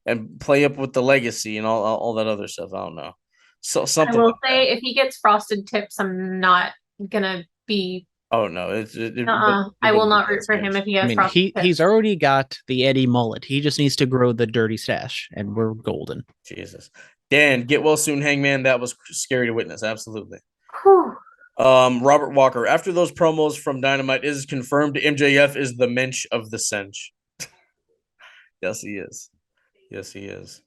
and play up with the legacy and all that other stuff. I don't know. So something. I will say, if he gets frosted tips, I'm not gonna be. Oh no! I will not root for him if he has frosted tips. He's already got the Eddie mullet. He just needs to grow the dirty stash, and we're golden. Jesus. Dan, get well soon, Hangman. That was scary to witness. Absolutely. Whew. Robert Walker. After those promos from Dynamite, is confirmed MJF is the mensch of the cinch. Yes, he is. Yes, he is.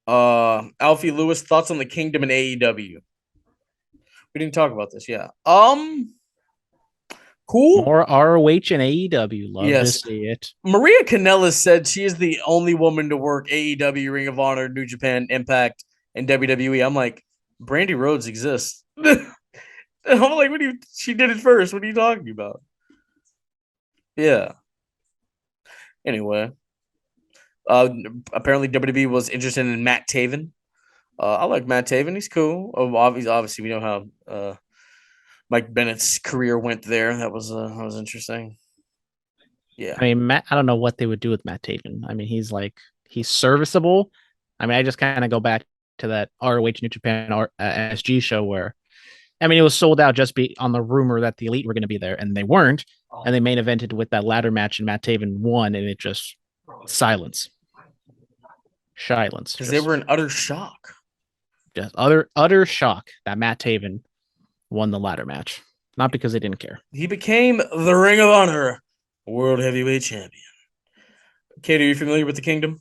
Alfie Lewis, thoughts on the Kingdom and AEW? We didn't talk about this. Yeah. Cool. More ROH and AEW. Love to see it. Maria Kanellis said she is the only woman to work AEW, Ring of Honor, New Japan, Impact, and WWE. I'm like, Brandy Rhodes exists. I'm like, she did it first. What are you talking about? Yeah. Anyway. Apparently WWE was interested in Matt Taven. I like Matt Taven. He's cool. Obviously, we know how Mike Bennett's career went there. That was interesting. Yeah. I mean, I don't know what they would do with Matt Taven. I mean, he's serviceable. I mean, I just kind of go back to that ROH New Japan SG show where, I mean, it was sold out just on the rumor that the Elite were going to be there, and they weren't. And they main evented with that ladder match, and Matt Taven won, and it just silence. Because they were in utter shock. Just utter shock that Matt Taven won the ladder match. Not because they didn't care. He became the Ring of Honor World Heavyweight Champion. Kate, are you familiar with the Kingdom?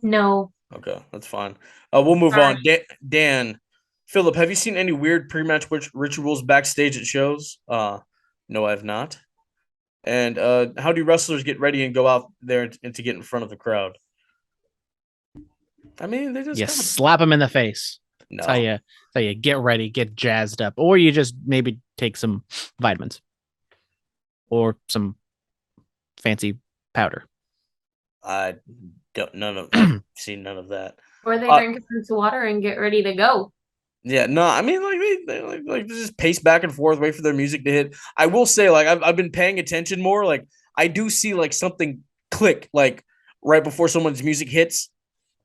No. Okay, that's fine. We'll move on. Dan, Phillip, have you seen any weird pre-match rituals backstage at shows? No, I have not. And how do wrestlers get ready and go out there and to get in front of the crowd? I mean, they just slap them in the face. No. That's how you get ready, get jazzed up, or you just maybe take some vitamins or some fancy powder. I don't seen none of that. Or they drink some water and get ready to go. Yeah, no, I mean, they just pace back and forth, wait for their music to hit. I will say, like, I've been paying attention more. Like, I do see like something click, like right before someone's music hits,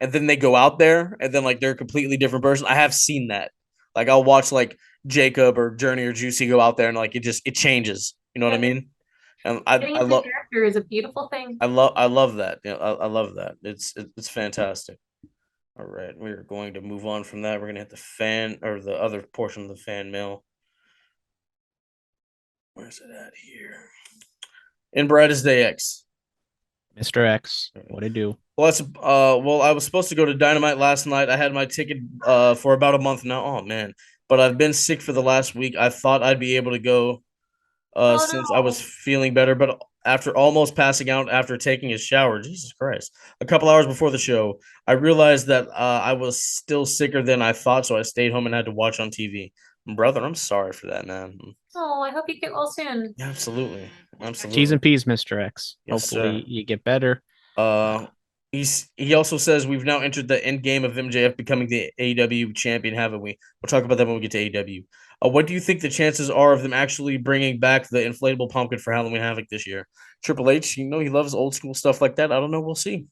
and then they go out there, and then like they're a completely different person. I have seen that. Like, I'll watch like Jacob or Journey or Juicy go out there, and like it changes. You know what I mean? And I love character is a beautiful thing. I love that. I love that. It's fantastic. All right, we're going to move on from that. We're gonna hit the fan or the other portion of the fan mail. Where's it at here? In Brightest Day X. Mr. X, what it do? Well, I was supposed to go to Dynamite last night. I had my ticket for about a month now. Oh man, but I've been sick for the last week. I thought I'd be able to go since I was feeling better, but after almost passing out after taking a shower, Jesus Christ, a couple hours before the show, I realized that I was still sicker than I thought, so I stayed home and had to watch on TV. Brother, I'm sorry for that, man. Oh, I hope you get well soon. Yeah, absolutely. T's and P's, Mr. X. Yes, hopefully you get better. He also says we've now entered the end game of MJF becoming the AEW champion, haven't we? We'll talk about that when we get to AEW. What do you think the chances are of them actually bringing back the inflatable pumpkin for Halloween Havoc this year? Triple H, he loves old school stuff like that. I don't know. We'll see.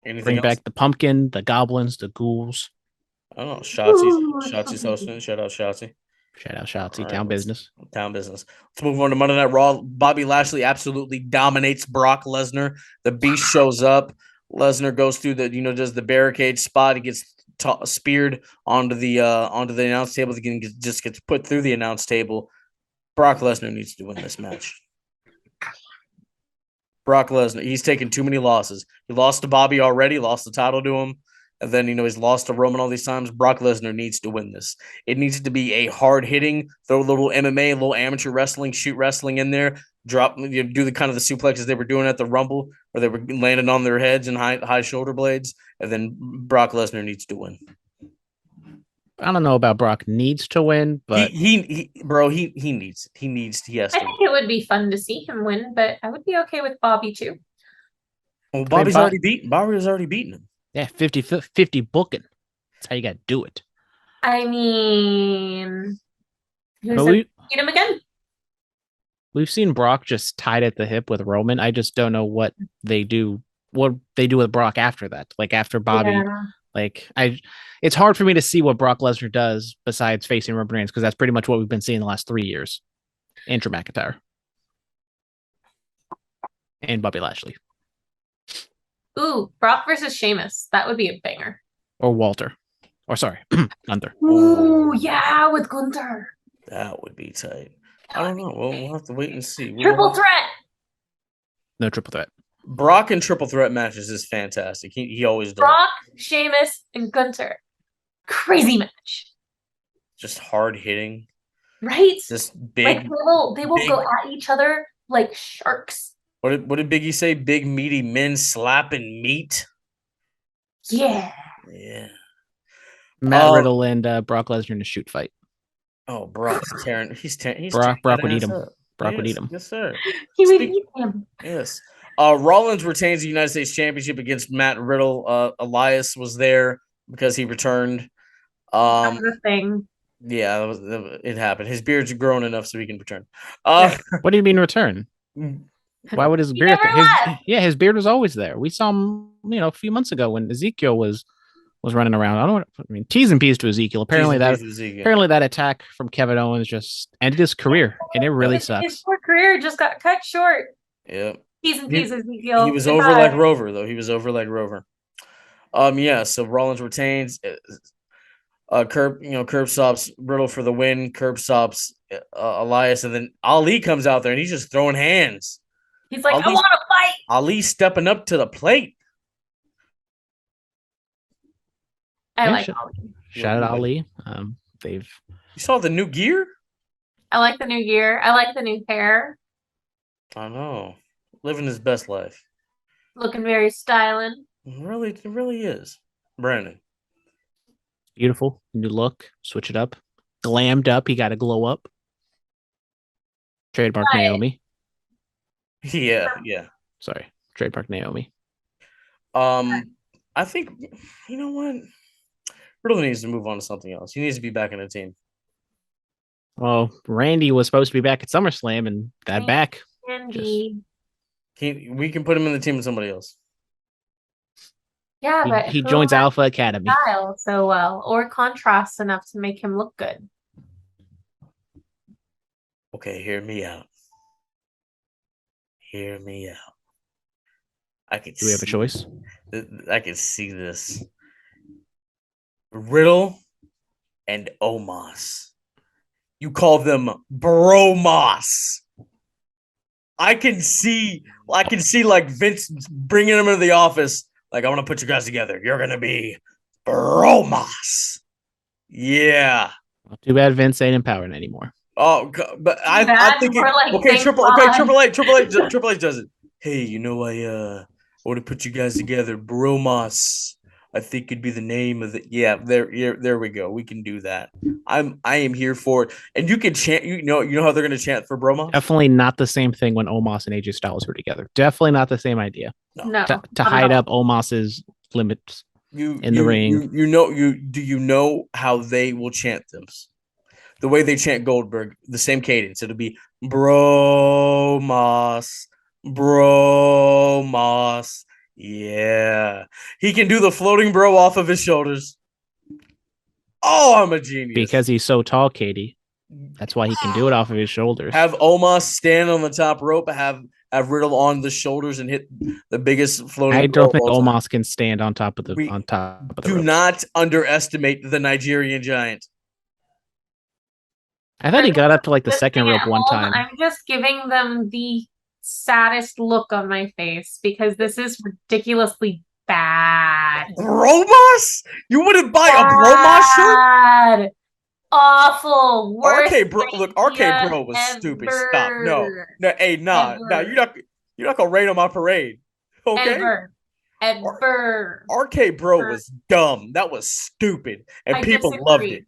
Bring back the pumpkin, the goblins, the ghouls. I don't know. Shotzi's hosting it. Shout out Shotzi. Shout out Shotzi. Town business. Let's move on to Monday Night Raw. Bobby Lashley absolutely dominates Brock Lesnar. The Beast shows up. Lesnar goes through does the barricade spot. He gets speared onto the announce table. He just gets put through the announce table. Brock Lesnar needs to win this match. Brock Lesnar, he's taken too many losses. He lost to Bobby already, lost the title to him. And then, he's lost to Roman all these times. Brock Lesnar needs to win this. It needs to be a hard-hitting, throw a little MMA, a little amateur wrestling, shoot wrestling in there, drop, do the kind of the suplexes they were doing at the Rumble, where they were landing on their heads and high shoulder blades. And then Brock Lesnar needs to win. I don't know about Brock needs to win, but he needs it. He has I to. think it would be fun to see him win, but I would be okay with Bobby too. Well, Bobby's already beaten. Bobby has already beaten him. Yeah, 50-50 booking. That's how you got to do it. I mean, But we, beat him again. we've seen Brock just tied at the hip with Roman. I just don't know what they do with Brock after that. Like after Bobby, it's hard for me to see what Brock Lesnar does besides facing Roman Reigns, because that's pretty much what we've been seeing the last 3 years. And Drew McIntyre. And Bobby Lashley. Ooh, Brock versus Sheamus. That would be a banger. Or Walter. Or sorry, Gunther. Ooh, yeah, with Gunther. That would be tight. I don't know. We'll have to wait and see. Triple threat. No triple threat. Brock in triple threat matches is fantastic. He always does. Brock, Sheamus, and Gunther. Crazy match. Just hard hitting. Right? Just big. Like they will go at each other like sharks. What did Biggie say? Big meaty men slapping meat. Yeah. Yeah. Matt Riddle and Brock Lesnar in a shoot fight. Oh, Brock's tearing. He's Brock would eat him. up. Brock would eat him. Yes, sir. He would eat him. Yes. Rollins retains the United States Championship against Matt Riddle. Elias was there because he returned. That was a thing. Yeah, it happened. His beard's grown enough so he can return. What do you mean return? Why would his beard? His beard was always there. We saw him, a few months ago when Ezekiel was running around. T's and P's to Ezekiel. Apparently that attack from Kevin Owens just ended his career, and it really sucks. His career just got cut short. Yeah. T's and P's, Ezekiel. He was over like Rover, though. He was over like Rover. Yeah. So Rollins retains. Curb stops Riddle for the win. Curb stops Elias, and then Ali comes out there and he's just throwing hands. He's like, I want to fight. Ali stepping up to the plate. I like Ali. Shout out Ali. You saw the new gear? I like the new gear. I like the new hair. I know. Living his best life. Looking very styling. It really is. Brandon. Beautiful. New look. Switch it up. Glammed up. He got to glow up. Trademark Naomi. Yeah. Sorry. Trademark Naomi. I think, you know what? Riddle needs to move on to something else. He needs to be back in the team. Well, Randy was supposed to be back at SummerSlam and got back. Randy. We can put him in the team with somebody else. Yeah, but he joins Alpha Academy. Style so well, or contrasts enough to make him look good. Okay, hear me out. Hear me out. Do we have a choice? I can see this. Riddle and Omos. You call them Bromos. I can see like Vince bringing them into the office. Like, I want to put you guys together. You're going to be Bromos. Yeah. Well, too bad Vince ain't empowered anymore. Oh, but I think Triple H does it. Hey, I want to put you guys together, Bromos. I think could be the name of the. Yeah, there we go. We can do that. I am here for it. And you can chant. You know how they're going to chant for Bromos. Definitely not the same thing when Omos and AJ Styles were together. Definitely not the same idea. No. To hide up Omos's limits in the ring. Do you know how they will chant them? The way they chant Goldberg, the same cadence. It'll be Bromos. Yeah. He can do the floating bro off of his shoulders. Oh, I'm a genius. Because he's so tall, Katie. That's why he can do it off of his shoulders. Have Omos stand on the top rope, have Riddle on the shoulders and hit the biggest floating. I don't think Omos can stand on top of the Do rope. not underestimate the Nigerian giant. I thought he got up to like the second rope one time. I'm just giving them the saddest look on my face because this is ridiculously bad. Bromos? You wouldn't buy a Bromos shirt? Bad. Awful. Worst RK Bro, look, RK idea Bro was stupid. ever. Stop. No, hey, nah, Ever. you're not gonna rain on my parade. Okay. Ever. RK Bro was dumb. That was stupid, and I people disagree. loved it.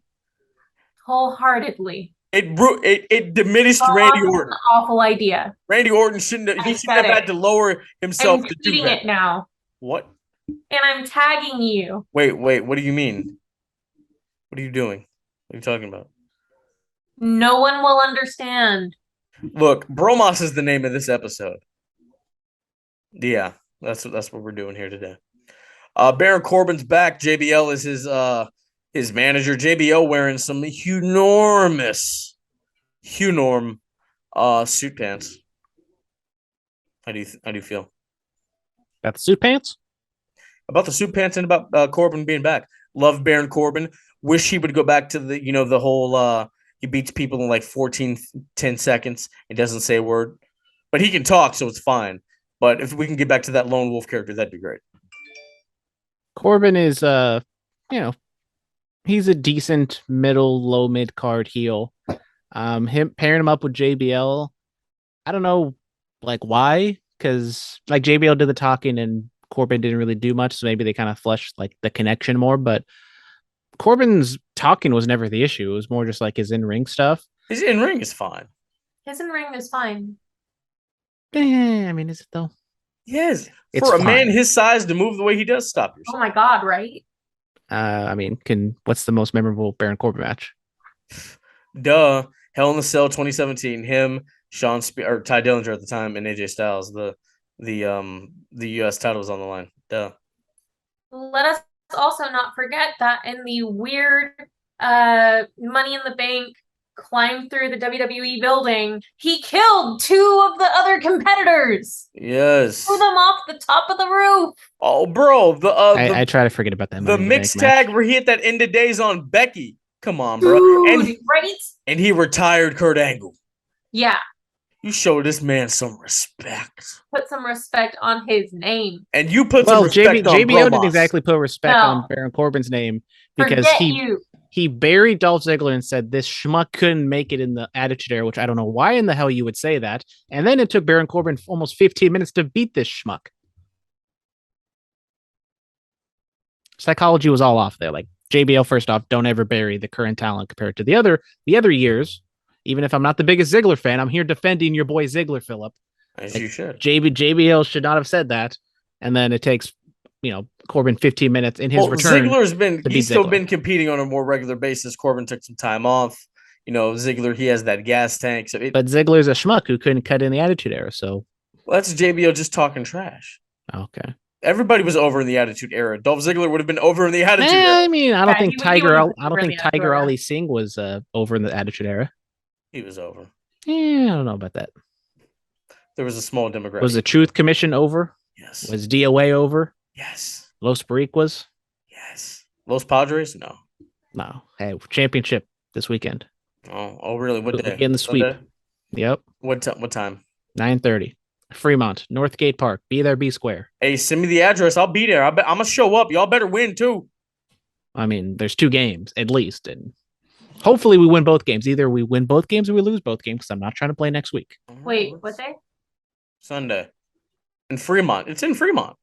Wholeheartedly. It diminished Oh, Randy that's an Orton. awful idea. Randy Orton shouldn't have had to lower himself I'm to do tweeting that. it now. What? And I'm tagging you. Wait, what do you mean? What are you doing? What are you talking about? No one will understand. Look, Bromos is the name of this episode. Yeah, that's what we're doing here today. Baron Corbin's back. JBL is his manager. JBL wearing some hunorm suit pants. How do you feel Got the suit pants? about the suit pants and about Corbin being back? Love Baron Corbin. Wish he would go back to the whole he beats people in like 10 seconds and doesn't say a word. But he can talk, so it's fine. But if we can get back to that lone wolf character, that'd be great. Corbin is he's a decent low mid card heel. Him pairing him up with JBL, I don't know like why, because like JBL did the talking and Corbin didn't really do much, so maybe they kind of fleshed like the connection more. But Corbin's talking was never the issue. It was more just like his in-ring stuff. His in-ring is fine. His in-ring is fine. I mean, is it though? Yes. It's For a fine. man his size to move the way he does, stop yourself. Oh my god, right? I mean, what's the most memorable Baron Corbin match? Duh. Hell in the Cell 2017. Him, Ty Dillinger at the time, and AJ Styles. The US title was on the line. Duh. Let us also not forget that in the weird Money in the Bank climb through the WWE building, he killed two of the other competitors. Yes. Threw them off the top of the roof. Oh, bro. I try to forget about that. The mixed tag where he hit that end of days on Becky. Come on, bro. Dude, right? And he retired Kurt Angle. Yeah. You show this man some respect. Put some respect on his name. And you put some respect on JBL Bromos. didn't exactly put respect on Baron Corbin's name because he buried Dolph Ziggler and said this schmuck couldn't make it in the Attitude Era, which I don't know why in the hell you would say that. And then it took Baron Corbin almost 15 minutes to beat this schmuck. Psychology was all off there. Like JBL, first off, don't ever bury the current talent compared to the other years. Even if I'm not the biggest Ziggler fan, I'm here defending your boy Ziggler, Phillip. As you should. JBL should not have said that. And then it takes, Corbin 15 minutes in his return. He's still been competing on a more regular basis. Corbin took some time off. Ziggler, he has that gas tank. But Ziggler's a schmuck who couldn't cut in the Attitude Era. So that's JBL just talking trash. Okay. Everybody was over in the Attitude Era. Dolph Ziggler would have been over in the Attitude Era. I mean, I don't think Tiger Ali Singh was over in the Attitude Era. He was over. Yeah, I don't know about that. There was a small demographic. Was the Truth Commission over? Yes. Was DOA over? Yes. Los Boricuas? Yes. Los Padres? No. No. Hey, championship this weekend. Oh, really? What day? In the sweep. Sunday? Yep. What time? 9:30. Fremont, Northgate Park. Be there, be square. Hey, send me the address. I'll be there. I'm gonna show up. Y'all better win too. I mean, there's 2 games at least, and hopefully we win both games. Either we win both games or we lose both games, because I'm not trying to play next week. Wait, what day? Sunday. In Fremont. It's in Fremont.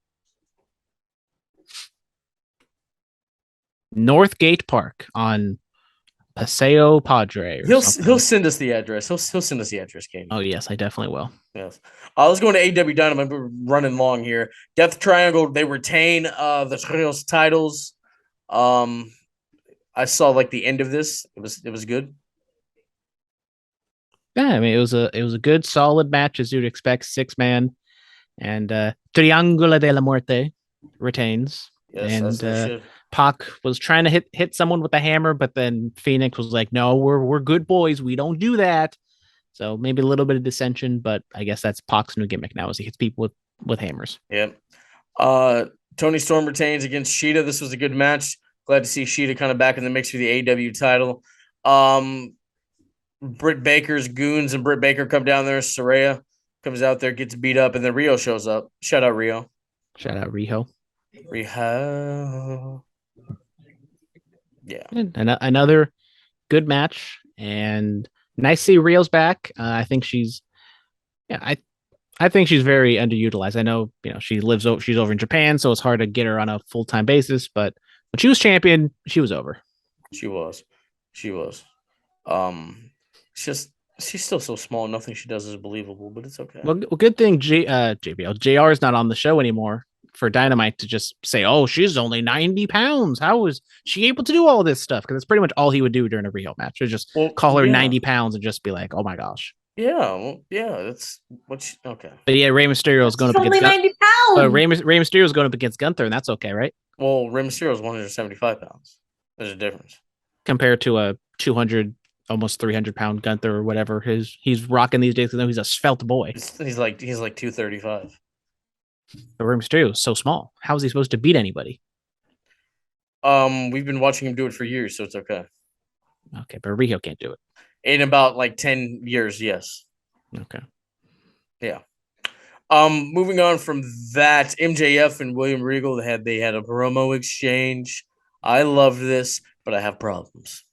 Northgate Park on Paseo Padre. He'll send us the address. He'll send us the address, Katie. Oh yes, I definitely will. Yes. Let's go into AEW Dynamite. We're running long here. Death Triangle. They retain the Trios titles. I saw like the end of this. It was good. Yeah, I mean it was a good solid match as you'd expect. 6-man, and Triangulo de la Muerte retains. Yes, and Pac was trying to hit someone with a hammer, but then Phoenix was like, "No, we're good boys. We don't do that." So maybe a little bit of dissension, but I guess that's Pac's new gimmick now, is he hits people with hammers. Yep. Tony Storm retains against Sheeta. This was a good match. Glad to see Sheeta kind of back in the mix for the AEW title. Britt Baker's goons and Britt Baker come down there. Saraya comes out there, gets beat up, and then Rio shows up. Shout out Rio. Shout out Rio. Rehab. Yeah. Another good match, and nice to see Rio's back. I think she's, yeah, I think she's very underutilized. I know, she's over in Japan, so it's hard to get her on a full time basis. But when she was champion, she was over. She was. She was. Um, it's just she's still so small. Nothing she does is believable, but it's okay. Well, good thing JBL JR is not on the show anymore for Dynamite to just say, "Oh, she's only 90 pounds. How was she able to do all this stuff?" Because it's pretty much all he would do during a Riho match. Would just Well, call her yeah, 90 pounds and just be like, "Oh my gosh." yeah, well, yeah. That's what. Okay. But yeah, Rey Mysterio is going She's up only against 90 pounds. Rey Mysterio is going up against Gunther, and that's okay, right? Well, Rey Mysterio is 175 pounds. There's a difference. Compared to a 200, almost 300 pound Gunther or whatever he's rocking these days. Because he's a svelte boy. He's like 235. But Rey Mysterio is so small. How is he supposed to beat anybody? We've been watching him do it for years, so it's okay. Okay, but Riho can't do it. In about like 10 years, yes. Okay. Yeah. Moving on from that, MJF and William Regal they had a promo exchange. I loved this, but I have problems.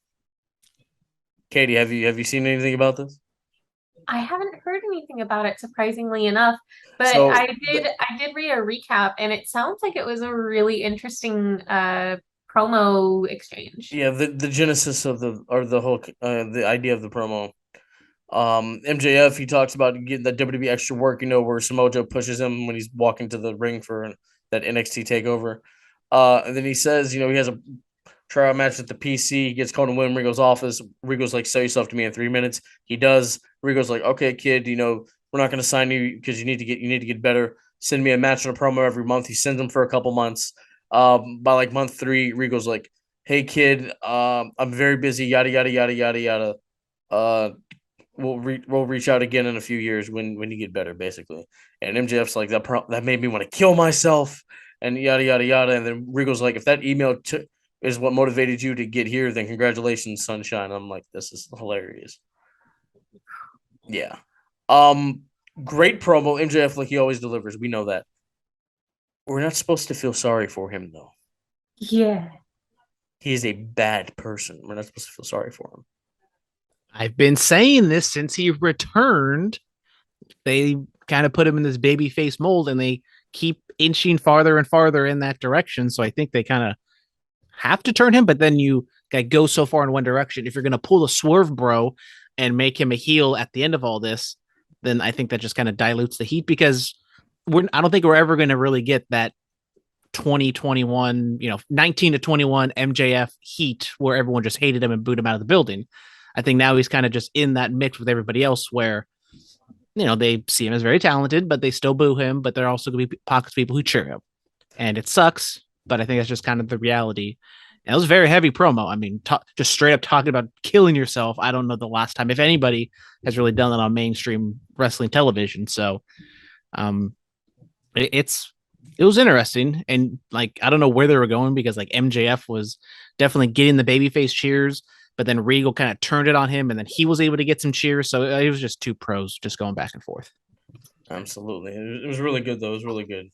Katie, have you seen anything about this? I haven't heard anything about it, surprisingly enough, but So I did read a recap, and it sounds like it was a really interesting promo exchange. yeah, the genesis of the whole the idea of the promo. MJF, he talks about getting that WWE extra work, where Samoa Joe pushes him when he's walking to the ring for that NXT takeover. And then he says, he has a tryout match at the PC. He gets called in William Regal's office. Regal's like, sell yourself to me in 3 minutes. He does. Regal's like, okay, kid, we're not going to sign you because you need to get better. Send me a match and a promo every month. He sends him for a couple months. By like month 3, Regal's like, hey, kid, I'm very busy, yada, yada, yada, yada, yada. We'll reach out again in a few years when you get better, basically. And MJF's like, that made me want to kill myself, and yada yada yada. And then Regal's like, if that email is what motivated you to get here, then congratulations, sunshine. I'm like, this is hilarious. Yeah. Great promo. MJF, like he always delivers. We know that. We're not supposed to feel sorry for him though. Yeah. He is a bad person. We're not supposed to feel sorry for him. I've been saying this since he returned. They kind of put him in this baby face mold, and they keep inching farther and farther in that direction. So I think they kind of have to turn him, but then you go so far in one direction. If you're going to pull a swerve bro and make him a heel at the end of all this, then I think that just kind of dilutes the heat, because I don't think we're ever going to really get that 2021, 19 to 21 MJF heat where everyone just hated him and booed him out of the building. I think now he's kind of just in that mix with everybody else where, they see him as very talented, but they still boo him, but there are also going to be pockets of people who cheer him. And it sucks, but I think that's just kind of the reality. And it was a very heavy promo. I mean, just straight up talking about killing yourself. I don't know the last time, if anybody has really done that on mainstream wrestling television. So it was interesting. And like, I don't know where they were going, because like MJF was definitely getting the babyface cheers, but then Regal kind of turned it on him, and then he was able to get some cheers. So it was just two pros just going back and forth. Absolutely. It was really good, though. It was really good.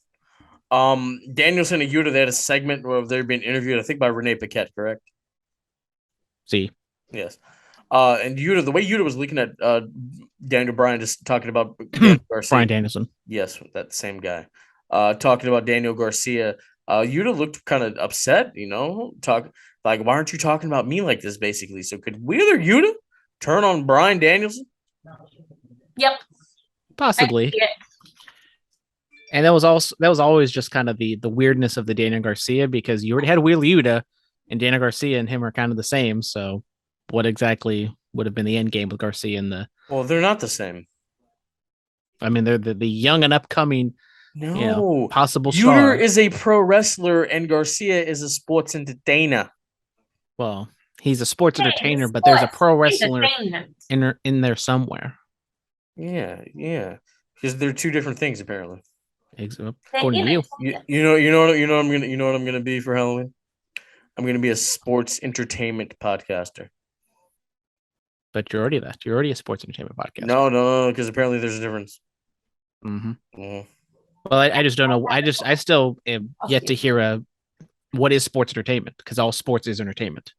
Danielson and Yuta, they had a segment where they're being interviewed, I think, by Renee Paquette, correct? See? Yes. And Yuta, the way Yuta was looking at Daniel Bryan, just talking about Garcia. Bryan Danielson. Yes, that same guy. Talking about Daniel Garcia. Yuta looked kind of upset, why aren't you talking about me like this, basically? So could Wheeler Yuta turn on Bryan Danielson? Yep. Possibly. And that was always just kind of the weirdness of the Daniel Garcia, because you already had Wheeler Yuta, and Daniel Garcia and him are kind of the same. So what exactly would have been the end game with Garcia and the? Well, they're not the same. I mean, they're the young and upcoming. No, possible star. star. Is a pro wrestler, and Garcia is a sports entertainer. Well, he's a sports entertainer, but there's a pro wrestler in there somewhere. Yeah, because they're two different things, apparently. According to you. You know what I'm gonna be for Halloween? I'm gonna be a sports entertainment podcaster. But you're already that. You're already a sports entertainment podcast. No, because apparently there's a difference. Mm-hmm. Well, I just don't know. I still am yet to hear what is sports entertainment, because all sports is entertainment.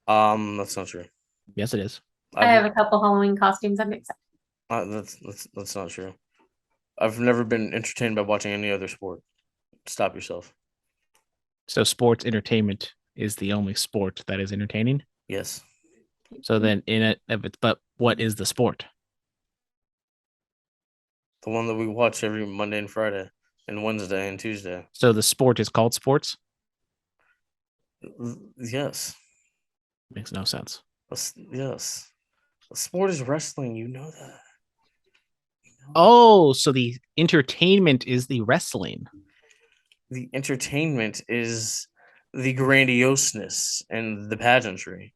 That's not true. Yes, it is. I have a couple Halloween costumes. I'm excited. That's not true. I've never been entertained by watching any other sport. Stop yourself. So sports entertainment is the only sport that is entertaining. Yes. So then but what is the sport? The one that we watch every Monday and Friday and Wednesday and Tuesday. So the sport is called sports? Yes. Makes no sense. Yes. The sport is wrestling. You know that. Oh, so the entertainment is the wrestling. The entertainment is the grandioseness and the pageantry.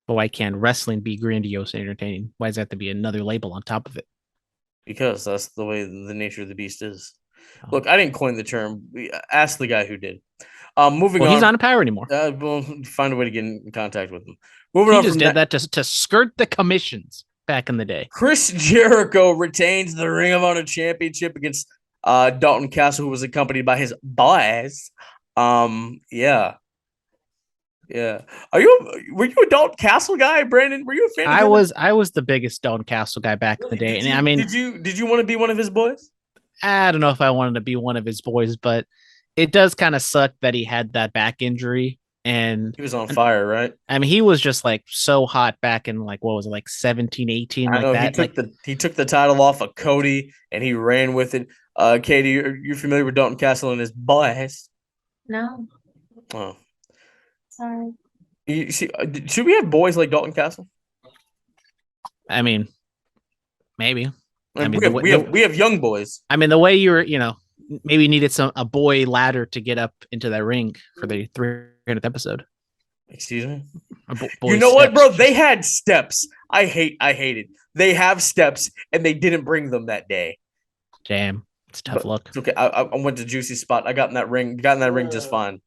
But why can't wrestling be grandiose and entertaining? Why does that have to be another label on top of it? Because that's the way the nature of the beast is. Look, I didn't coin the term. Ask the guy who did. Moving on. He's not in power anymore. We'll find a way to get in contact with him. Moving He on just from did that to skirt the commissions back in the day. Chris Jericho retains the Ring of Honor Championship against Dalton Castle, who was accompanied by his boys. Yeah. Were you a Dalton Castle guy, Brandon? Were you a fan? I was the biggest Dalton Castle guy back in the day. I mean, did you want to be one of his boys? I don't know if I wanted to be one of his boys, but it does kind of suck that he had that back injury. And he was on fire, right? I mean, he was just like so hot back in like, what was it, like 17, 18, like that. He took the title off of Cody and he ran with it. Katie, you're familiar with Dalton Castle and his boys? No. Oh. Sorry. You see, should we have boys like Dalton Castle? I mean, maybe. I mean, we have young boys. I mean, the way you were, maybe needed a boy ladder to get up into that ring for the 300th episode. Excuse me? You know what, bro? They had steps. I hate it. They have steps, and they didn't bring them that day. Damn, it's tough luck. It's okay. I went to juicy spot. I got in that ring. Got in that ring just fine.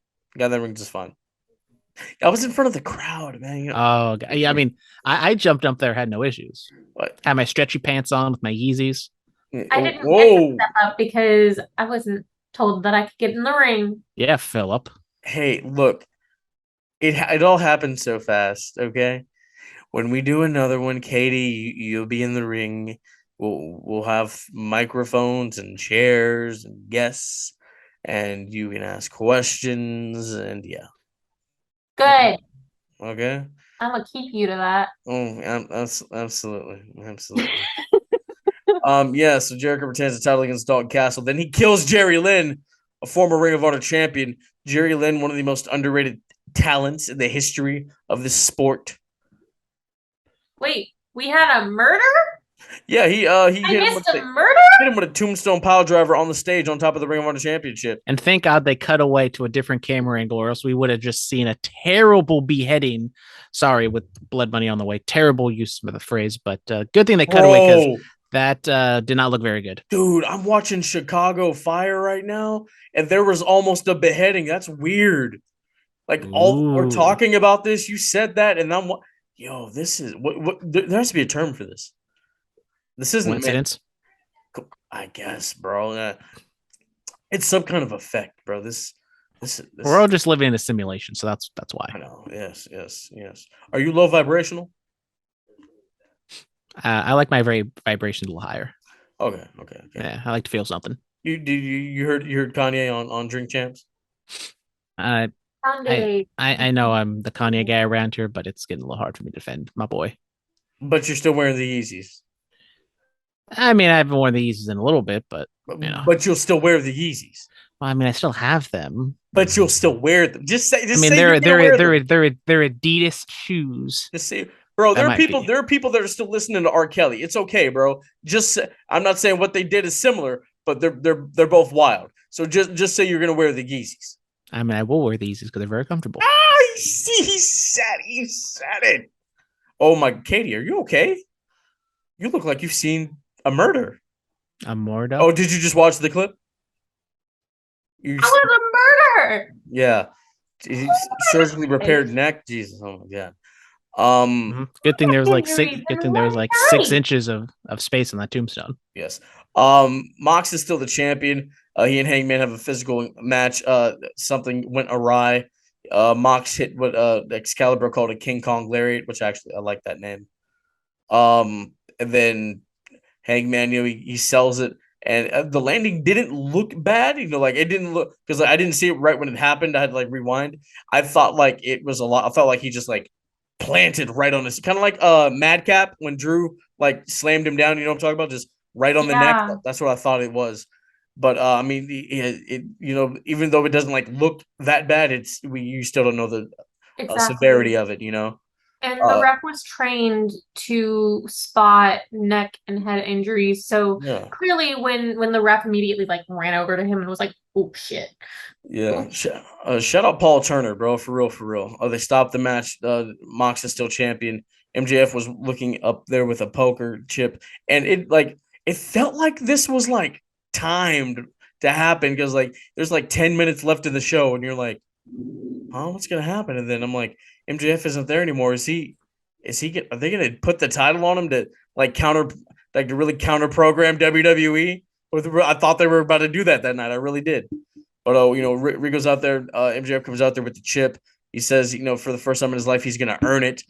I was in front of the crowd, man. Oh, yeah. I mean, I jumped up there, had no issues. What? Had my stretchy pants on with my Yeezys. I didn't get to step up because I wasn't told that I could get in the ring. Yeah, Phillip. Hey, look, it all happened so fast. Okay, when we do another one, Katie, you'll be in the ring. We'll have microphones and chairs and guests, and you can ask questions. And yeah, good. Okay, I'm gonna keep you to that. Oh, absolutely. Yeah, so Jericho retains the title against Dalton Castle. Then he kills Jerry Lynn, a former Ring of Honor champion. Jerry Lynn, one of the most underrated talents in the history of this sport. Wait, we had a murder? Yeah, he hit him with a tombstone pile driver on the stage on top of the Ring of Honor championship. And thank God they cut away to a different camera angle, or else we would have just seen a terrible beheading. Sorry, with blood money on the way. Terrible use of the phrase, but good thing they cut away, because that did not look very good. Dude, I'm watching Chicago Fire right now, and there was almost a beheading. That's weird. Like, we're talking about this. You said that, and this is what there has to be a term for this. This isn't coincidence. I guess, bro. It's some kind of effect, bro. This we're all just living in a simulation, so that's why. I know. Yes. Are you low vibrational? I like my vibration a little higher. Okay. Yeah, I like to feel something. You heard Kanye on Drink Champs? I know I'm the Kanye guy around here, but it's getting a little hard for me to defend my boy. But you're still wearing the Yeezys. I mean, I haven't worn the Yeezys in a little bit, but But you'll still wear the Yeezys. Well, I mean, I still have them. But you'll still wear them. They're Adidas shoes. Just say, bro. There are people that are still listening to R. Kelly. It's okay, bro. I'm not saying what they did is similar, but they're both wild. So just say you're gonna wear the Yeezys. I mean, I will wear the Yeezys because they're very comfortable. He said it. Oh my, Katie, are you okay? You look like you've seen a murder. A murder? Oh, did you just watch the clip? How was a murder? Yeah. Surgically repaired neck. Jesus, oh my God. Good thing there was like Injuries Good and thing there was like one 6 night. inches of space on that tombstone. Yes. Mox is still the champion. He and Hangman have a physical match. Something went awry. Mox hit what Excalibur called a King Kong lariat, which actually I like that name. And then Hangman, he sells it, and the landing didn't look bad. Like it didn't look, because I didn't see it right when it happened. I had to like rewind. I thought like it was a lot. I felt like he just like planted right on his, kind of like Madcap when Drew like slammed him down. You know what I'm talking about? Just right on the neck. Yeah. That's what I thought it was. But I mean, even though it doesn't like look that bad, you still don't know the Exactly. severity of it. And the ref was trained to spot neck and head injuries. So Yeah. clearly when the ref immediately like ran over to him and was like, oh shit. Yeah. Shout out Paul Turner, bro. For real, for real. They stopped the match. Mox is still champion. MJF was looking up there with a poker chip, and it felt like this was like timed to happen, because like there's like 10 minutes left in the show, and you're like, oh, what's gonna happen? And then I'm like, MJF isn't there anymore. Are they gonna put the title on him to like to really counter program WWE? I thought they were about to do that night. I really did. But Rico's out there. MJF comes out there with the chip. He says, for the first time in his life, he's gonna earn it.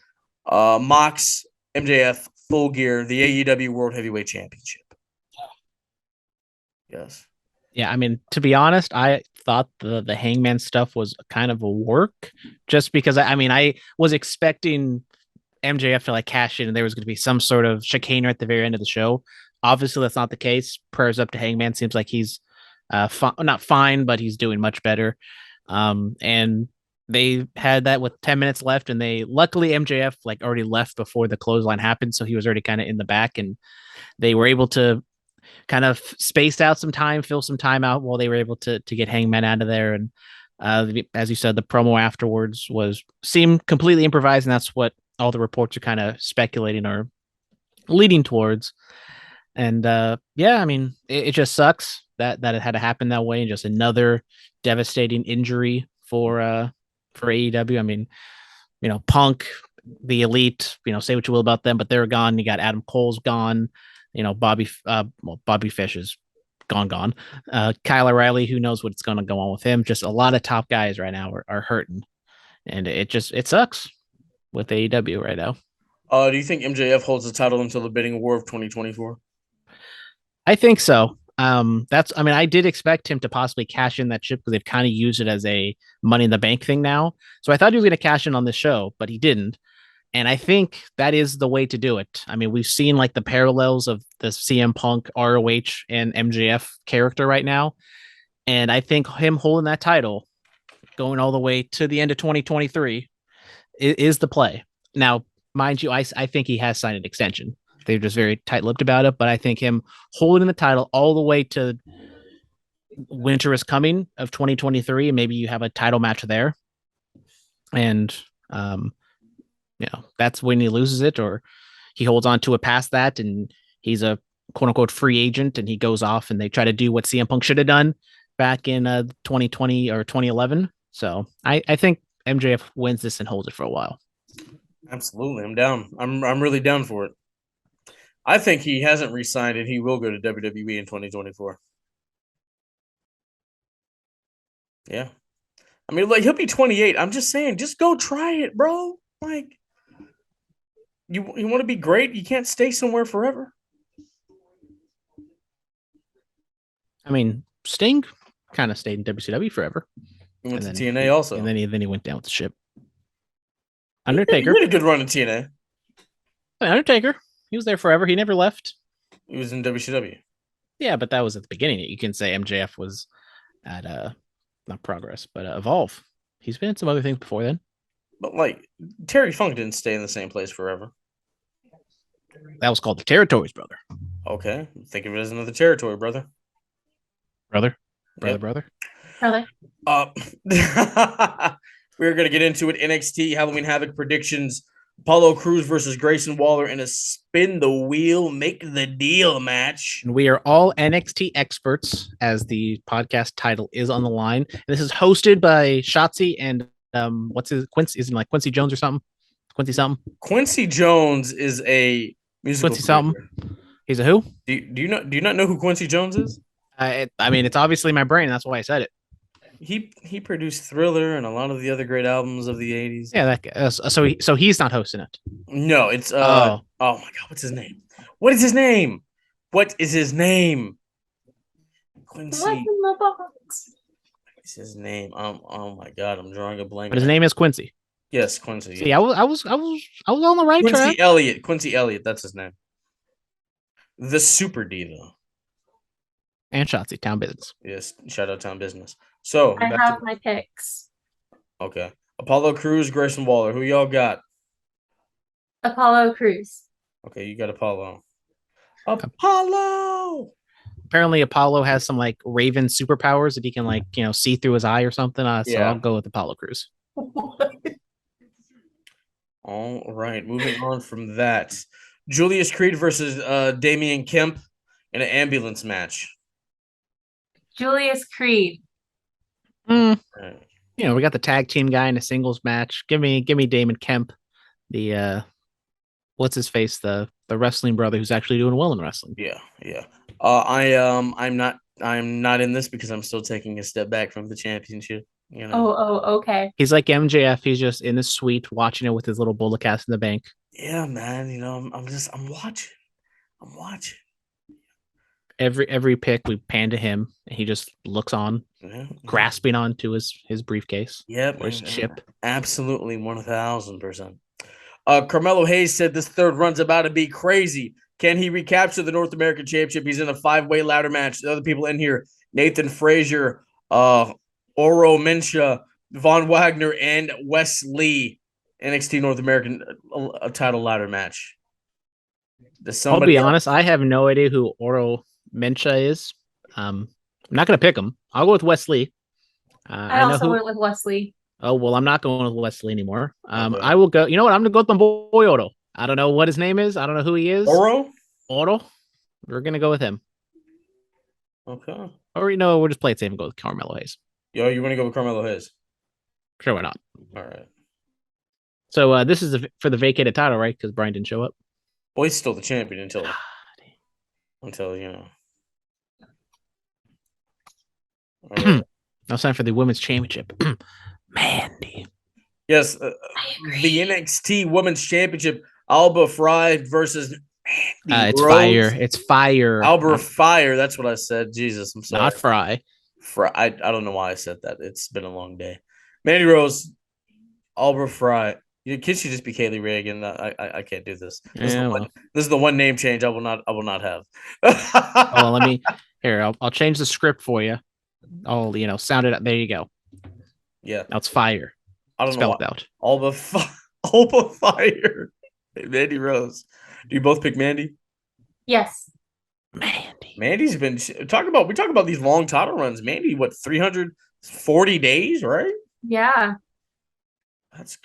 Mox, MJF, Full Gear, the AEW World Heavyweight Championship. Yes. Yeah, I mean, to be honest, I thought the Hangman stuff was kind of a work, just because I was expecting MJF to like cash in and there was going to be some sort of chicanery at the very end of the show. Obviously, that's not the case. Prayers up to Hangman. Seems like he's not fine, but he's doing much better. And they had that with 10 minutes left, and luckily MJF like already left before the clothesline happened, so he was already kind of in the back, and they were able to kind of space out some time, fill some time out while they were able to get Hangman out of there. And as you said, the promo afterwards seemed completely improvised, and that's what all the reports are kind of speculating or leading towards. And yeah, I mean, it just sucks that it had to happen that way, and just another devastating injury for AEW. I mean, Punk, the Elite, say what you will about them, but they're gone. You got Adam Cole's gone. Bobby Fish is gone. Kyle O'Reilly, who knows what's going to go on with him? Just a lot of top guys right now are hurting, and it sucks with AEW right now. Do you think MJF holds the title until the bidding war of 2024? I think so. I did expect him to possibly cash in that chip, because they've kind of used it as a Money in the Bank thing now. So I thought he was going to cash in on this show, but he didn't. And I think that is the way to do it. I mean, we've seen like the parallels of the CM Punk, ROH, and MJF character right now. And I think him holding that title going all the way to the end of 2023 is the play. Now, mind you, I think he has signed an extension. They're just very tight-lipped about it. But I think him holding the title all the way to Winter is Coming of 2023, maybe you have a title match there. And, that's when he loses it, or he holds on to it past that, and he's a quote unquote free agent, and he goes off and they try to do what CM Punk should have done back in 2020 or 2011. So I think MJF wins this and holds it for a while. Absolutely. I'm down. I'm really down for it. I think he hasn't re-signed, and he will go to WWE in 2024. Yeah. I mean, like, he'll be 28. I'm just saying, just go try it, bro. Like, you want to be great? You can't stay somewhere forever. I mean, Sting kind of stayed in WCW forever. He went to TNA also. And then he went down with the ship. Undertaker. He had a good run in TNA. Undertaker. He was there forever. He never left. He was in WCW. Yeah, but that was at the beginning. You can say MJF was at not Progress, but Evolve. He's been in some other things before then. But like Terry Funk didn't stay in the same place forever. That was called the Territories, brother. Okay, think of it as another territory, brother. Brother. Really? We're gonna get into it. NXT Halloween Havoc predictions. Apollo Crews versus Grayson Waller in a spin the wheel, make the deal match. And we are all NXT experts, as the podcast title is on the line. And this is hosted by Shotzi and Quincy, isn't like Quincy Jones or something? Quincy something. Quincy Jones is a musical Quincy something. creator. He's a who? Do you not know who Quincy Jones is? I mean, it's obviously my brain. That's why I said it. He produced Thriller and a lot of the other great albums of the 80s. Yeah, so he's not hosting it. No, it's Oh. Oh my god, what's his name? What is his name? What is his name? What's Quincy. in the box? What's his name? Oh my god, I'm drawing a blank. But his name is Quincy. Yes, Quincy. See, I was on the right Quincy track. Elliott. Quincy Elliott, that's his name. The Super Diva. And Shotzi, Town Business. Yes, shout out Town Business. So I have my picks. Okay. Apollo Crews, Grayson Waller. Who y'all got? Apollo Crews. Okay, you got Apollo. Apollo. Apparently, Apollo has some like Raven superpowers that he can see through his eye or something. So Yeah. I'll go with Apollo Crews. All right, moving on from that. Julius Creed versus Damian Kemp in an ambulance match. Julius Creed. Right. We got the tag team guy in a singles match. Give me Damon Kemp, the what's his face, the wrestling brother who's actually doing well in wrestling. Yeah. I'm not in this because I'm still taking a step back from the championship. Oh, okay. He's like MJF. He's just in his suite watching it with his little bullet cast in the bank. Yeah, man. I'm watching. I'm watching. Every pick we pan to him, and he just looks on, grasping onto his briefcase. Yep, or his chip. Absolutely, 1000%. Carmelo Hayes said this third run's about to be crazy. Can he recapture the North American Championship? He's in a 5-way ladder match. The other people in here: Nathan Frazier, Oro Mensah, Von Wagner, and Wes Lee. NXT North American title ladder match. I'll be honest, I have no idea who Oro Mensah is. I'm not going to pick him. I'll go with Wes Lee. I also went with Wesley. Oh, well, I'm not going with Wesley anymore. Okay. I will go. You know what? I'm going to go with my boy Oro. I don't know what his name is. I don't know who he is. Oro? We're going to go with him. Okay. Or, we'll just play it safe and go with Carmelo Hayes. Yo, you want to go with Carmelo Hayes? Sure, why not? All right. So this is for the vacated title, right? Because Brian didn't show up. Well, he's still the champion until Now it's time for the women's championship. Mandy. Yes, the NXT Women's Championship, Alba Fry versus Mandy it's Rose. fire. It's fire. Alba Fire. That's what I said. Jesus, I'm sorry. Not Fry. I don't know why I said that. It's been a long day. Mandy Rose, Alba Fry. Your kid should just be Kaylee Ray again. I can't do this. This is the one name change I will not have. Well, let me here. I'll change the script for you. I'll sound it out. There you go. Yeah. Now it's fire. I don't know. Spelled out. Alba Fire. Mandy Rose. Do you both pick Mandy? Yes. Mandy's been we talk about these long title runs. Mandy, what, 340 days, right? Yeah.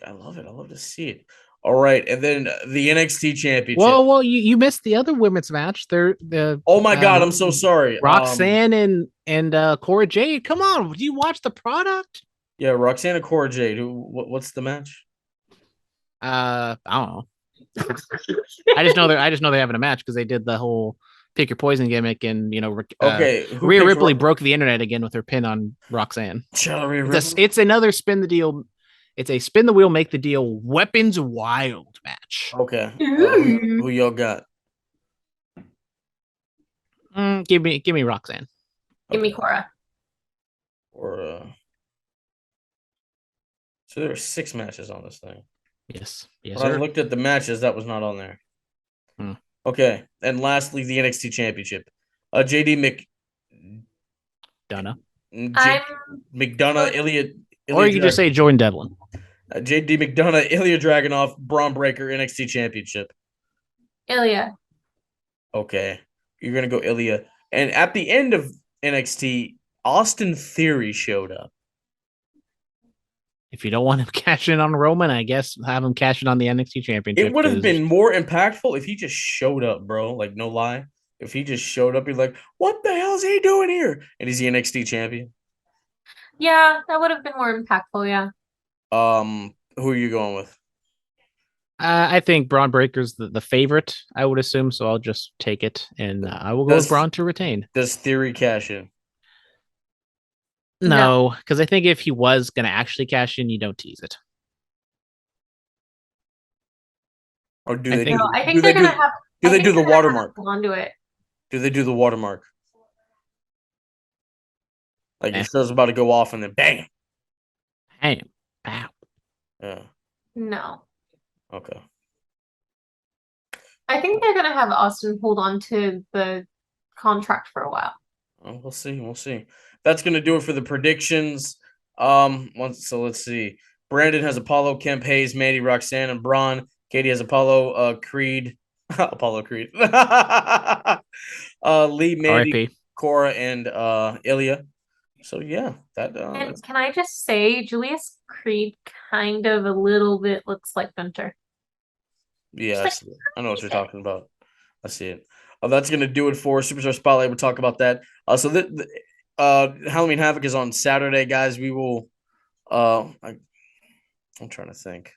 I love it. I love to see it. All right, and then the NXT Championship. Well, you missed the other women's match. Oh my God, I'm so sorry. Roxanne and Cora Jade. Come on, do you watch the product? Yeah, Roxanne and Cora Jade. What's the match? I don't know. I just know they're having a match because they did the whole pick your poison gimmick, and okay. Rhea Ripley broke the internet again with her pin on Roxanne. It's another spin the deal. It's a spin the wheel, make the deal, weapons wild match. Okay. Who y'all got? Give me Roxanne. Give me Cora. So there are 6 matches on this thing. Yes. When I looked at the matches, that was not on there. Okay. And lastly, the NXT Championship. JD McDonough, Ilya, or you can just say Jordan Devlin. JD McDonough, Ilya Dragunov, Braun Breaker, NXT Championship. Ilya. Okay. You're going to go Ilya. And at the end of NXT, Austin Theory showed up. If you don't want him cashing on Roman, I guess have him cashing on the NXT Championship. It would have been more impactful if he just showed up, bro. Like, no lie. If he just showed up, he'd be like, what the hell is he doing here? And he's the NXT champion. Yeah, that would have been more impactful, yeah. Who are you going with? I think Braun Breaker's the favorite, I would assume, so I'll just take it, and I will go with Braun to retain. Does Theory cash in? No, because I think if he was going to actually cash in, you don't tease it. Or do I they? think- No, I think do they're they gonna do? have. Do I they think do the they're gonna have watermark? to hold on to it. Do they do the watermark? Like Eh. your show's about to go off and then bang. Hey, wow. Yeah. No, Okay. I think they're gonna have Austin hold on to the contract for a while. Well, we'll see. We'll see. That's gonna do it for the predictions. So let's see. Brandon has Apollo, Kemp, Hayes, Mandy, Roxanne, and Braun. Katie has Apollo, Creed, Apollo Creed. Lee, Mandy, R.I.P. Cora, and Ilya. So yeah, that And can I just say, Julius Creed kind of a little bit looks like Gunter. yeah, Just like- I know what you're talking about. I see it. That's gonna do it for Superstar Spotlight. We'll talk about that. So Halloween Havoc is on Saturday, guys. We will. I'm trying to think.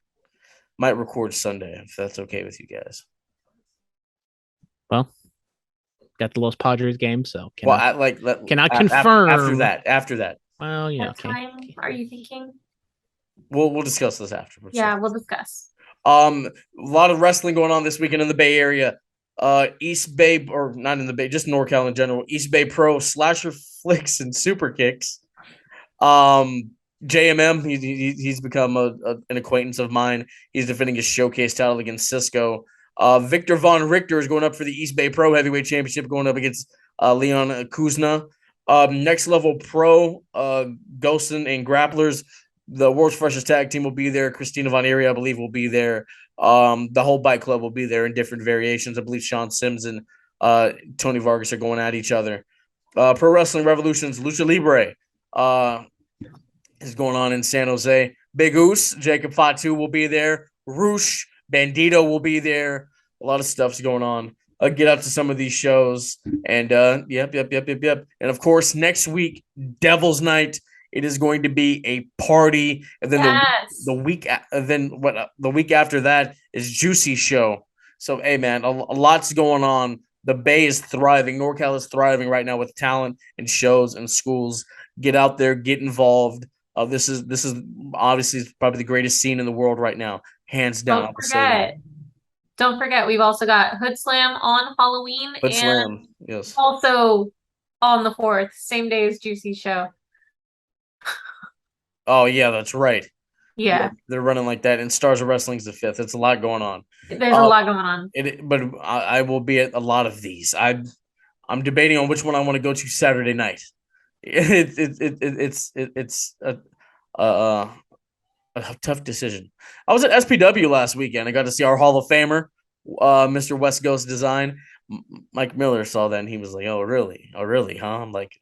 Might record Sunday if that's okay with you guys. Well, got the Los Padres game, so cannot confirm confirm. After that. Well, yeah. What Okay. time are you thinking? We'll discuss this afterwards. Yeah, we'll discuss. A lot of wrestling going on this weekend in the Bay Area. East Bay, or not in the Bay, just NorCal in general. East Bay Pro, Slasher Flicks, and Super Kicks. JMM, he's become an acquaintance of mine. He's defending his showcase title against Cisco. Victor Von Richter is going up for the East Bay Pro Heavyweight Championship, going up against Leon Kuzna. Next Level Pro, Ghosten and Grapplers. The World's Freshest Tag Team will be there. Christina Von Eerie, I believe, will be there. The whole Bike Club will be there in different variations. I believe Sean Sims and Tony Vargas are going at each other. Pro Wrestling Revolution's Lucha Libre is going on in San Jose. Big Oos, Jacob Fatu will be there. Roosh, Bandito will be there. A lot of stuff's going on. Get out to some of these shows. And yep. And of course, next week, Devil's Night. It is going to be a party. And then the week after that is Juicy Show. So, hey, man, a lot's going on. The Bay is thriving. NorCal is thriving right now with talent and shows and schools. Get out there, get involved. This is obviously probably the greatest scene in the world right now, hands down. Don't forget, we've also got Hood Slam on Halloween Slam, yes. Also on the 4th, same day as Juicy Show. Oh yeah, that's right. Yeah, they're running like that. And Stars of Wrestling's the 5th. It's a lot going on. There's a lot going on. But I will be at a lot of these. I'm debating on which one I want to go to Saturday night. It's a tough decision. I was at SPW last weekend. I got to see our Hall of Famer, Mr. West Coast Design. Mike Miller saw that and he was like, "Oh, really? Oh, really? Huh?" I'm like,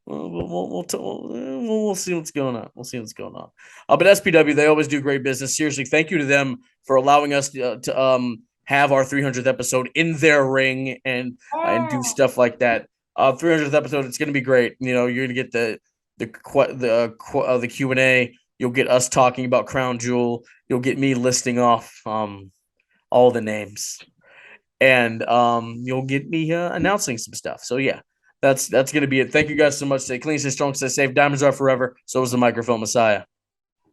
we'll see what's going on. We'll see what's going on. But SPW, they always do great business. Seriously, thank you to them for allowing us to have our 300th episode in their ring and do stuff like that. 300th episode, it's going to be great. You know, you're going to get the Q&A. You'll get us talking about Crown Jewel. You'll get me listing off all the names. And you'll get me announcing some stuff. So, yeah, that's going to be it. Thank you guys so much. Stay clean, stay strong, stay safe. Diamonds are forever. So is the Microphone Messiah.